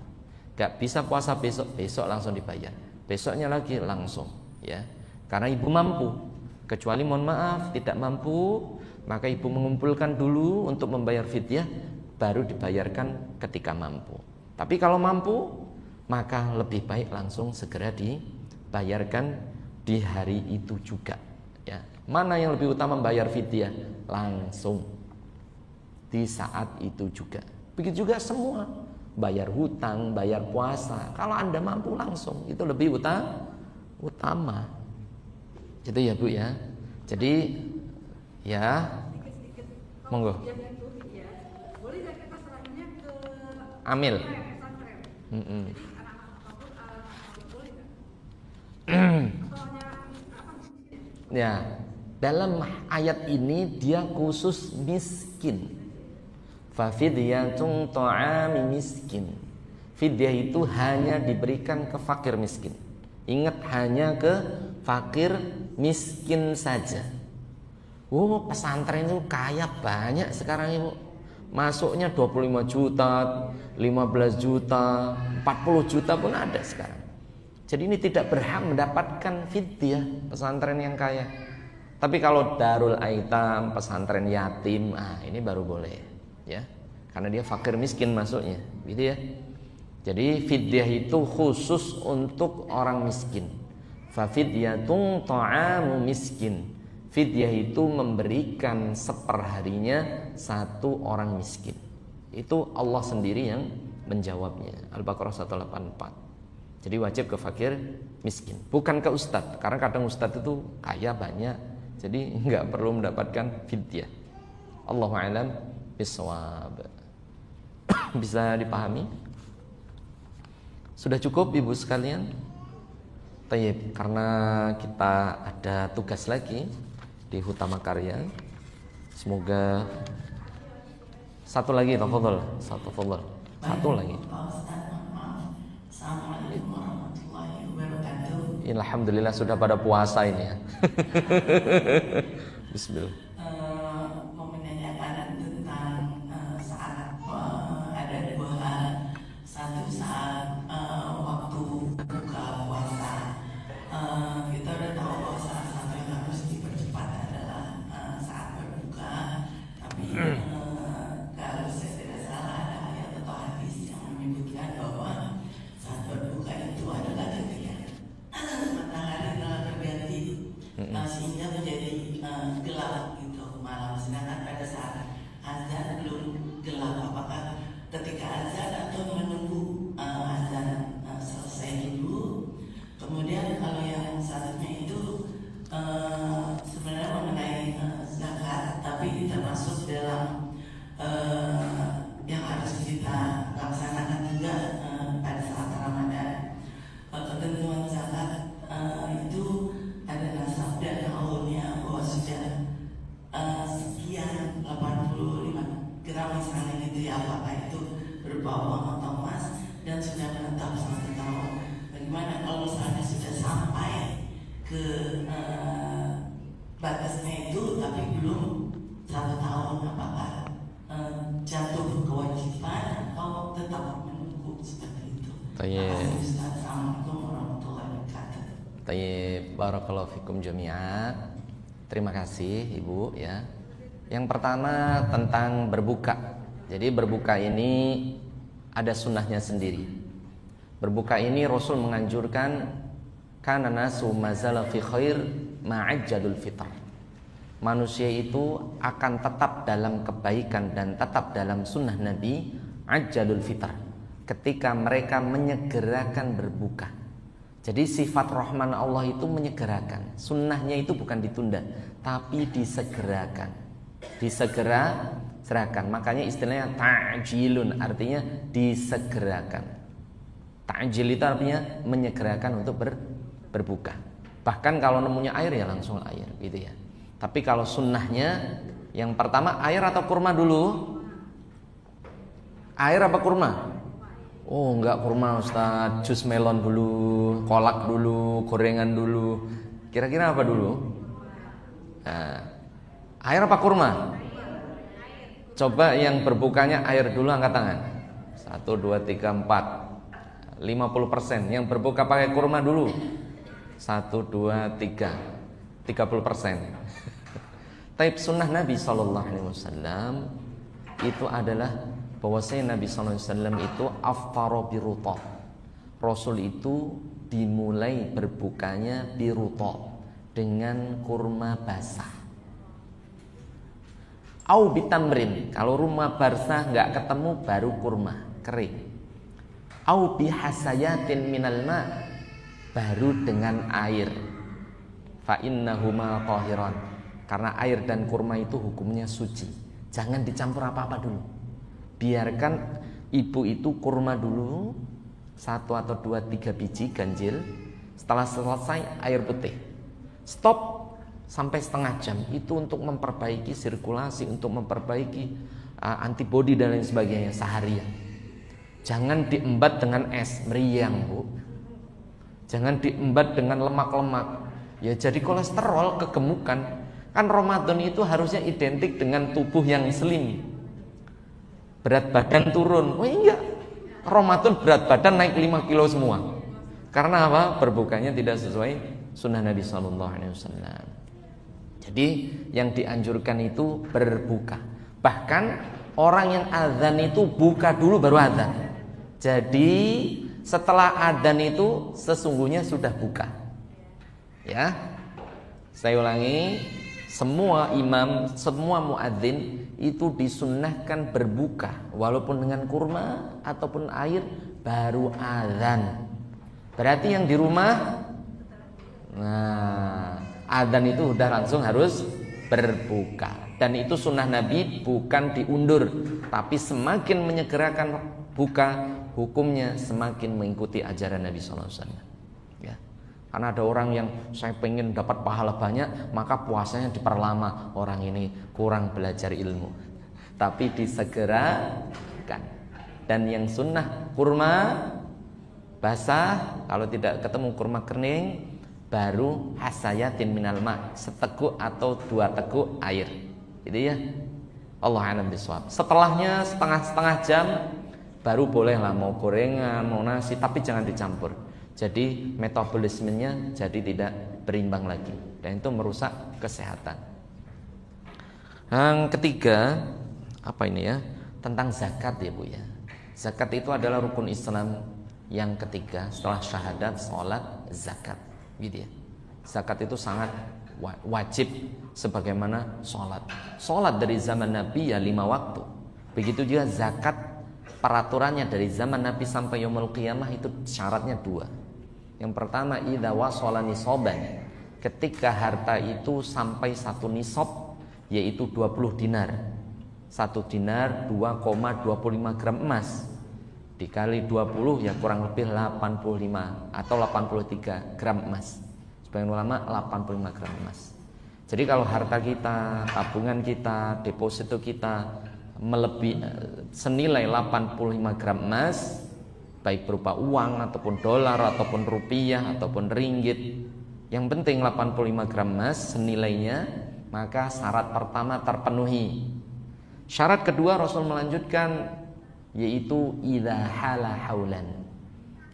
Nggak bisa puasa besok langsung dibayar. Besoknya lagi langsung, ya. Karena ibu mampu. Kecuali mohon maaf tidak mampu, maka ibu mengumpulkan dulu untuk membayar fidyah, baru dibayarkan ketika mampu. Tapi kalau mampu, maka lebih baik langsung segera dibayarkan di hari itu juga, ya. Mana yang lebih utama membayar fidyah? Langsung di saat itu juga. Begitu juga semua, bayar hutang, bayar puasa. Kalau Anda mampu langsung, itu lebih utama. Gitu ya Bu ya. Jadi ya, monggo. Boleh nggak kita serahnya ke Amil. pesantren? Mm-mm. Jadi anak-anak kabur boleh nggak? Soalnya apa? Ya, dalam ayat ini dia khusus miskin. Fafidyatun ta'ami miskin. Fidyah itu hanya diberikan ke fakir miskin. Ingat, hanya ke fakir miskin saja. Oh, pesantren itu kaya banyak sekarang Ibu. Masuknya 25 juta, 15 juta, 40 juta pun ada sekarang. Jadi ini tidak berhak mendapatkan fidyah pesantren yang kaya. Tapi kalau darul aitam, pesantren yatim, ini baru boleh, ya. Karena dia fakir miskin masuknya, gitu ya. Jadi fidyah itu khusus untuk orang miskin. Fa fidyatun ta'amu miskin. Fidyah itu memberikan seperharinya satu orang miskin. Itu Allah sendiri yang menjawabnya. Al-Baqarah 184. Jadi wajib ke fakir miskin, bukan ke ustadz. Karena kadang ustadz itu kaya banyak, jadi nggak perlu mendapatkan fidyah. Allahu a'lam bishawab. Bisa dipahami? Sudah cukup Ibu sekalian? Tayyib, karena kita ada tugas lagi di Hutama Karya. Semoga satu lagi, tafadhol. Satu lagi. Assalamualaikum warahmatullahi wabarakatuh. Alhamdulillah sudah pada puasa ini ya. Bismillah. Mau menanyakan tentang saat ada dua hal. Satu saat waktu buka puasa. Kita udah tahu bahwa salah satu yang harus dipercepat adalah saat berbuka. Tapi kalau saya tidak salah ada ayat atau hadis yang menyebutkan bahwa saat berbuka itu adalah ketika matahari telah terganti, sehingga menjadi gelap gitu malam. Sedangkan pada saat azan belum gelap. Apakah ketika azan atau menunggu azan selesai dulu? Kemudian kalau yang satunya itu sebenarnya mengenai zakat, tapi termasuk dalam yang harus kita laksanakan juga pada saat Ramadan. Ketentuan zakat itu adalah sabda haulnya bahwa sudah sekian 85 gram misalnya gitu ya, apakah itu berupa uang atau emas dan sudah menetap 1 tahun. Bagaimana kalau misalnya sudah sampai ke batasnya itu tapi belum 1 tahun, apakah jatuh kewajiban atau tetap menunggu seperti itu? Tayyib. Assalamualaikum warahmatullahi wabarakatuh. Tayyib, barakallahu fikum jami'an. Terima kasih Ibu ya. Yang pertama tentang berbuka. Jadi berbuka ini ada sunnahnya sendiri. Berbuka ini Rasul menganjurkan kana nasu mazala fi khair ma'ajjalul fitr. Manusia itu akan tetap dalam kebaikan dan tetap dalam sunnah Nabi ajjalul fitr, ketika mereka menyegerakan berbuka. Jadi sifat rahman Allah itu menyegerakan. Sunnahnya itu bukan ditunda, tapi disegerakan. Disegerakan. Makanya istilahnya ta'jilun, artinya disegerakan. Ta'jil itu artinya menyegerakan untuk berbuka. Bahkan kalau nemunya air ya langsung air gitu ya. Tapi kalau sunnahnya yang pertama air atau kurma dulu? Air apa kurma? Oh enggak kurma Ustaz, jus melon dulu, kolak dulu, gorengan dulu. Kira-kira apa dulu? Nah, air apa kurma? Coba yang berbukanya air dulu angkat tangan. 1, 2, 3, 4 50%. Yang berbuka pakai kurma dulu 1, 2, 3 30%. Taib sunnah Nabi SAW itu adalah bahwasanya Nabi SAW itu aftara birutab. Rasul itu dimulai berbukanya birutab, dengan kurma basah. Au bitamrin, kalau rumah barzah nggak ketemu baru kurma kering. Au bihasayatin minal ma, baru dengan air. Fa innahuma tahiran, karena air dan kurma itu hukumnya suci. Jangan dicampur apa-apa dulu. Biarkan ibu itu kurma dulu 1 atau 2, 3 biji ganjil. Setelah selesai air putih, stop sampai setengah jam. Itu untuk memperbaiki sirkulasi, untuk memperbaiki antibodi dan lain sebagainya seharian. Jangan diembat dengan es, meriang bu. Jangan diembat dengan lemak-lemak, ya jadi kolesterol, kegemukan. Kan Ramadan itu harusnya identik dengan tubuh yang slim, berat badan turun. Oh iya, Ramadan berat badan naik 5 kilo semua. Karena apa? Berbukanya tidak sesuai sunnah Nabi SAW. Jadi yang dianjurkan itu berbuka. Bahkan orang yang azan itu buka dulu baru azan. Jadi setelah azan itu sesungguhnya sudah buka. Ya, saya ulangi, semua imam, semua muadzin itu disunnahkan berbuka, walaupun dengan kurma ataupun air baru azan. Berarti yang di rumah, nah adzan itu udah langsung harus berbuka. Dan itu sunnah Nabi, bukan diundur, tapi semakin menyegerakan buka, hukumnya semakin mengikuti ajaran Nabi SAW. Ya. Karena ada orang yang saya pengen dapat pahala banyak, maka puasanya diperlama. Orang ini kurang belajar ilmu, tapi disegerakan. Dan yang sunnah kurma basah, kalau tidak ketemu kurma kering, baru hasayatin minal ma, seteguk atau 2 teguk air. Gitu ya. Allah a'lam bishawab. Setelahnya setengah jam baru bolehlah mau gorengan, mau nasi, tapi jangan dicampur. Jadi metabolismenya jadi tidak berimbang lagi, dan itu merusak kesehatan. Yang ketiga, apa ini ya? Tentang zakat ya Bu ya. Zakat itu adalah rukun Islam yang ketiga setelah syahadat, sholat, zakat, gitu ya. Zakat itu sangat wajib sebagaimana sholat. Sholat dari zaman Nabi ya 5 waktu. Begitu juga zakat, peraturannya dari zaman Nabi sampai yaumul qiyamah itu syaratnya 2. Yang pertama, idza wasala nisaban, ketika harta itu sampai 1 nisab, yaitu 20 dinar. 1 dinar 2,25 gram emas. Dikali 20 ya kurang lebih 85 atau 83 gram emas. Sebagian ulama 85 gram emas. Jadi kalau harta kita, tabungan kita, deposito kita melebihi senilai 85 gram emas, baik berupa uang ataupun dolar ataupun rupiah ataupun ringgit, yang penting 85 gram emas senilainya, maka syarat pertama terpenuhi. Syarat kedua Rasul melanjutkan, yaitu idza hala haulan,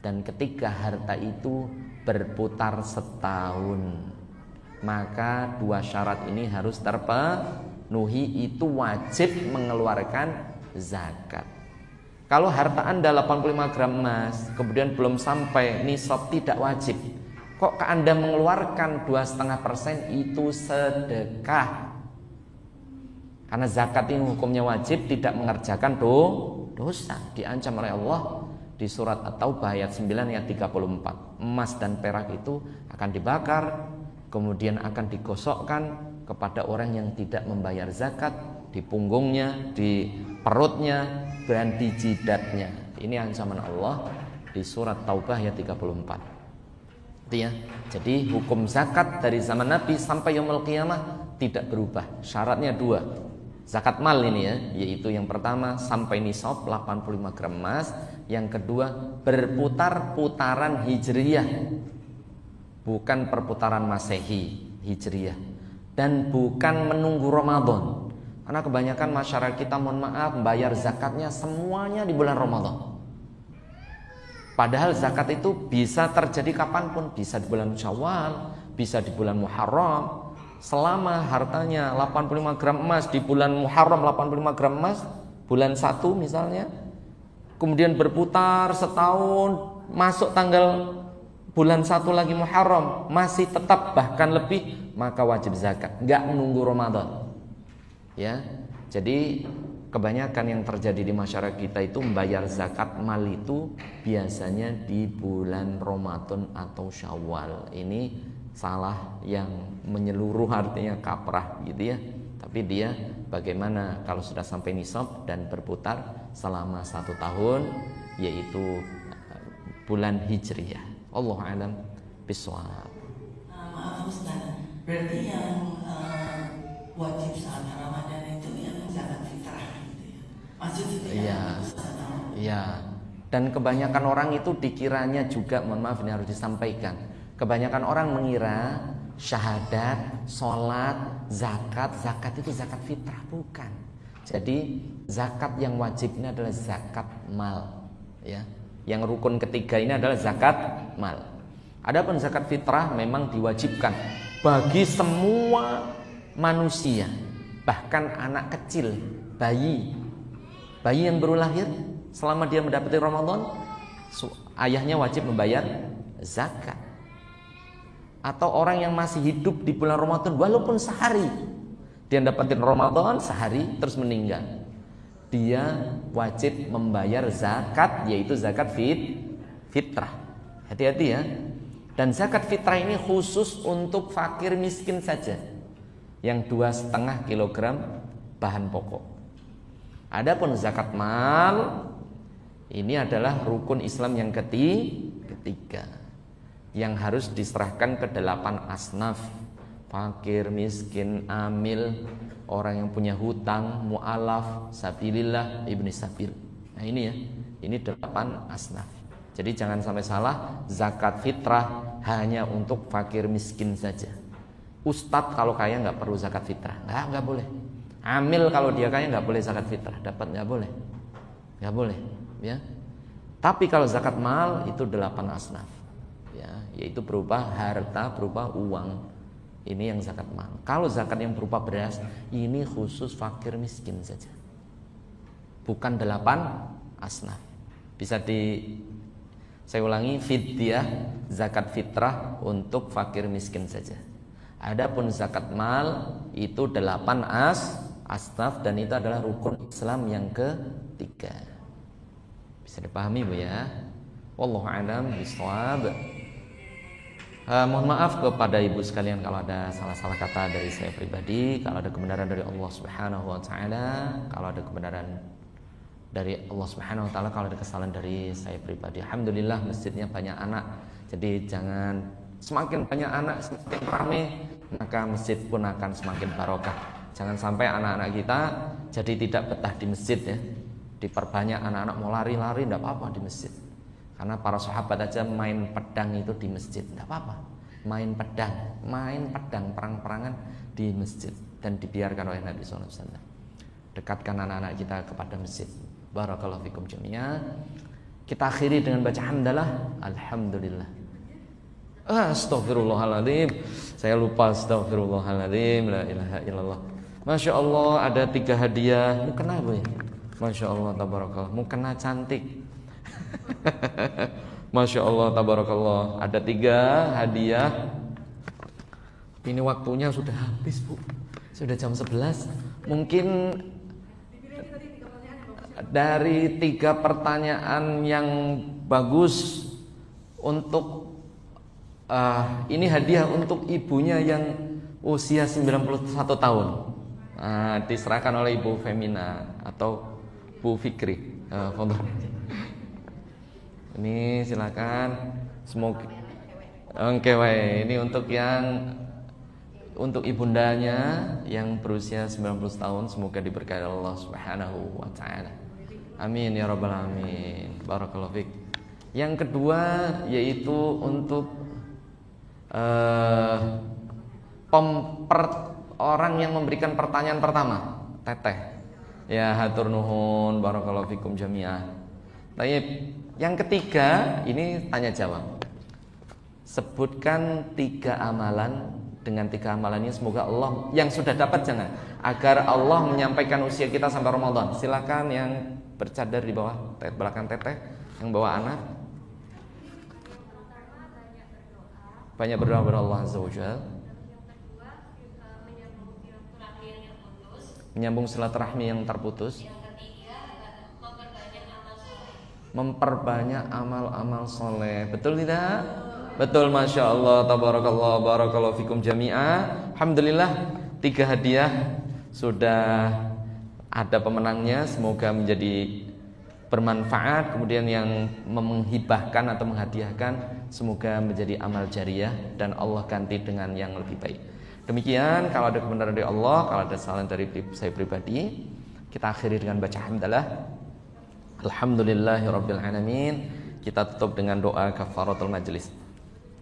dan ketika harta itu berputar setahun, maka 2 syarat ini harus terpenuhi. Itu wajib mengeluarkan zakat. Kalau harta Anda 85 gram emas kemudian belum sampai nisab, tidak wajib. Kok Anda mengeluarkan 2,5%, itu sedekah. Karena zakat ini hukumnya wajib, tidak mengerjakan dosa, diancam oleh Allah di surat At-Taubah ayat 9 ayat 34. Emas dan perak itu akan dibakar, kemudian akan digosokkan kepada orang yang tidak membayar zakat, di punggungnya, di perutnya, dan di jidatnya. Ini ancaman Allah di surat Taubah ayat 34. Itu ya. Jadi hukum zakat dari zaman Nabi sampai yaumul qiyamah tidak berubah. Syaratnya 2. Zakat mal ini ya, yaitu yang pertama sampai nisab 85 gram emas, yang kedua berputar putaran hijriyah, bukan perputaran masehi, hijriyah, dan bukan menunggu Ramadan. Karena kebanyakan masyarakat kita, mohon maaf, membayar zakatnya semuanya di bulan Ramadan. Padahal zakat itu bisa terjadi kapanpun, bisa di bulan Syawal, bisa di bulan Muharram. Selama hartanya 85 gram emas di bulan Muharram, 85 gram emas bulan 1 misalnya, kemudian berputar setahun, masuk tanggal bulan 1 lagi Muharram, masih tetap bahkan lebih, maka wajib zakat, nggak menunggu Ramadan. Ya, Jadi kebanyakan yang terjadi di masyarakat kita itu membayar zakat mal itu biasanya di bulan Ramadan atau Syawal. Ini salah yang menyeluruh, artinya kaprah gitu ya. Tapi dia bagaimana kalau sudah sampai nisab dan berputar selama 1 tahun, yaitu bulan Hijriyah. Allahu a'lam bishawab. Maaf Ustaz, berarti yang wajib saat Ramadan itu yang zakat fitrah gitu ya? Maksudnya Iya, iya. Dan kebanyakan orang itu dikiranya juga, mohon maaf ini harus disampaikan, kebanyakan orang mengira syahadat, sholat, zakat itu zakat fitrah. Bukan. Jadi zakat yang wajib ini adalah zakat mal, ya. Yang rukun ketiga ini adalah zakat mal. Adapun zakat fitrah memang diwajibkan bagi semua manusia, bahkan anak kecil, bayi yang baru lahir, selama dia mendapati Ramadan, ayahnya wajib membayar zakat. Atau orang yang masih hidup di bulan Ramadan walaupun sehari, dia dapatin Ramadan sehari terus meninggal, dia wajib membayar zakat, yaitu zakat fitrah. Hati-hati ya. Dan zakat fitrah ini khusus untuk fakir miskin saja, yang 2,5 kilogram bahan pokok. Adapun zakat mal ini adalah rukun Islam yang ketiga, yang harus diserahkan ke 8 asnaf: fakir, miskin, amil, orang yang punya hutang, mu'alaf, sabilillah, ibni sabil. Nah ini ya, ini 8 asnaf. Jadi jangan sampai salah, zakat fitrah hanya untuk fakir miskin saja. Ustadz kalau kaya nggak perlu zakat fitrah, nggak boleh. Amil kalau dia kaya nggak boleh zakat fitrah, dapat nggak boleh, ya. Tapi kalau zakat mal itu 8 asnaf, ya, yaitu berupa harta, berupa uang. Ini yang zakat mal. Kalau zakat yang berupa beras, ini khusus fakir miskin saja, bukan 8 asnaf. Saya ulangi, fidyah zakat fitrah untuk fakir miskin saja. Adapun zakat mal itu 8 asnaf, dan itu adalah rukun Islam yang ketiga. Bisa dipahami Bu ya? Wallahu a'lam bishawab. Mohon maaf kepada ibu sekalian kalau ada salah-salah kata dari saya pribadi, kalau ada kebenaran dari Allah Subhanahu wa taala, kalau ada kebenaran dari Allah Subhanahu wa taala, kalau ada kesalahan dari saya pribadi. Alhamdulillah masjidnya banyak anak. Jadi jangan, semakin banyak anak, semakin ramai, maka masjid pun akan semakin barokah. Jangan sampai anak-anak kita jadi tidak betah di masjid ya. Diperbanyak anak-anak mau lari-lari, tidak apa-apa di masjid. Karena para sahabat aja main pedang itu di masjid, tidak apa-apa. Main pedang, perang-perangan di masjid, dan dibiarkan oleh Nabi SAW. Dekatkan anak-anak kita kepada masjid. Barakallahu fikum jami'an. Kita akhiri dengan baca hamdalah. Alhamdulillah. Astaghfirullahaladzim. Saya lupa, astaghfirullahaladzim. La ilaha illallah. Masya Allah, ada 3 hadiah. Mukena Bu ya? Masya Allah, tabarakallah. Mukena cantik. Masya Allah, tabarakallah. Ada 3 hadiah. Ini waktunya sudah habis Bu. Sudah jam 11. Mungkin dari 3 pertanyaan yang bagus untuk ini hadiah untuk ibunya yang usia 91 tahun. Diserahkan oleh Ibu Femina atau Bu Fikri. Ini silakan. Semoga ini untuk ibundanya yang berusia 90 tahun, semoga diberkahi Allah Subhanahu wa taala. Amin ya rabbal alamin. Barakallahu fik. Yang kedua yaitu untuk orang yang memberikan pertanyaan pertama, Teteh. Ya hatur nuhun, barakallahu fikum jami'ah. Baik, yang ketiga ini tanya jawab. Sebutkan 3 amalan. Dengan 3 amalan ini semoga Allah, yang sudah dapat jangan, agar Allah menyampaikan usia kita sampai Ramadan. Silakan yang bercadar di bawah belakang Teteh, yang bawa anak. Banyak berdoa kepada Allah Azza wa Jalla. Menyambung silaturahmi yang terputus. Yang ketiga, memperbanyak amal soleh. Memperbanyak amal-amal soleh. Betul tidak? Betul, Masya Allah, tabarakallah, barakallahu fikum jami'ah. Alhamdulillah, 3 hadiah sudah ada pemenangnya. Semoga menjadi bermanfaat. Kemudian yang menghibahkan atau menghadiahkan, semoga menjadi amal jariah dan Allah ganti dengan yang lebih baik. Demikian, kalau ada kebenaran dari Allah, kalau ada kesalahan dari saya pribadi, kita akhiri dengan baca hamdalah. Alhamdulillahirabbil alamin. Kita tutup dengan doa kafaratul majlis.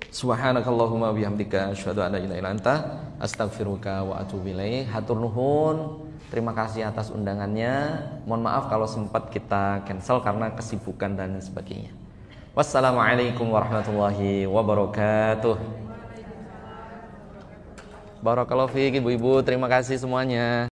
Subhanakallahumma bihamdika asyhadu an la ilaha illa anta astaghfiruka wa atubu ilaik. Hatur nuhun. Terima kasih atas undangannya. Mohon maaf kalau sempat kita cancel karena kesibukan dan sebagainya. Wassalamualaikum warahmatullahi wabarakatuh. Barakallahu fiik ibu-ibu, terima kasih semuanya.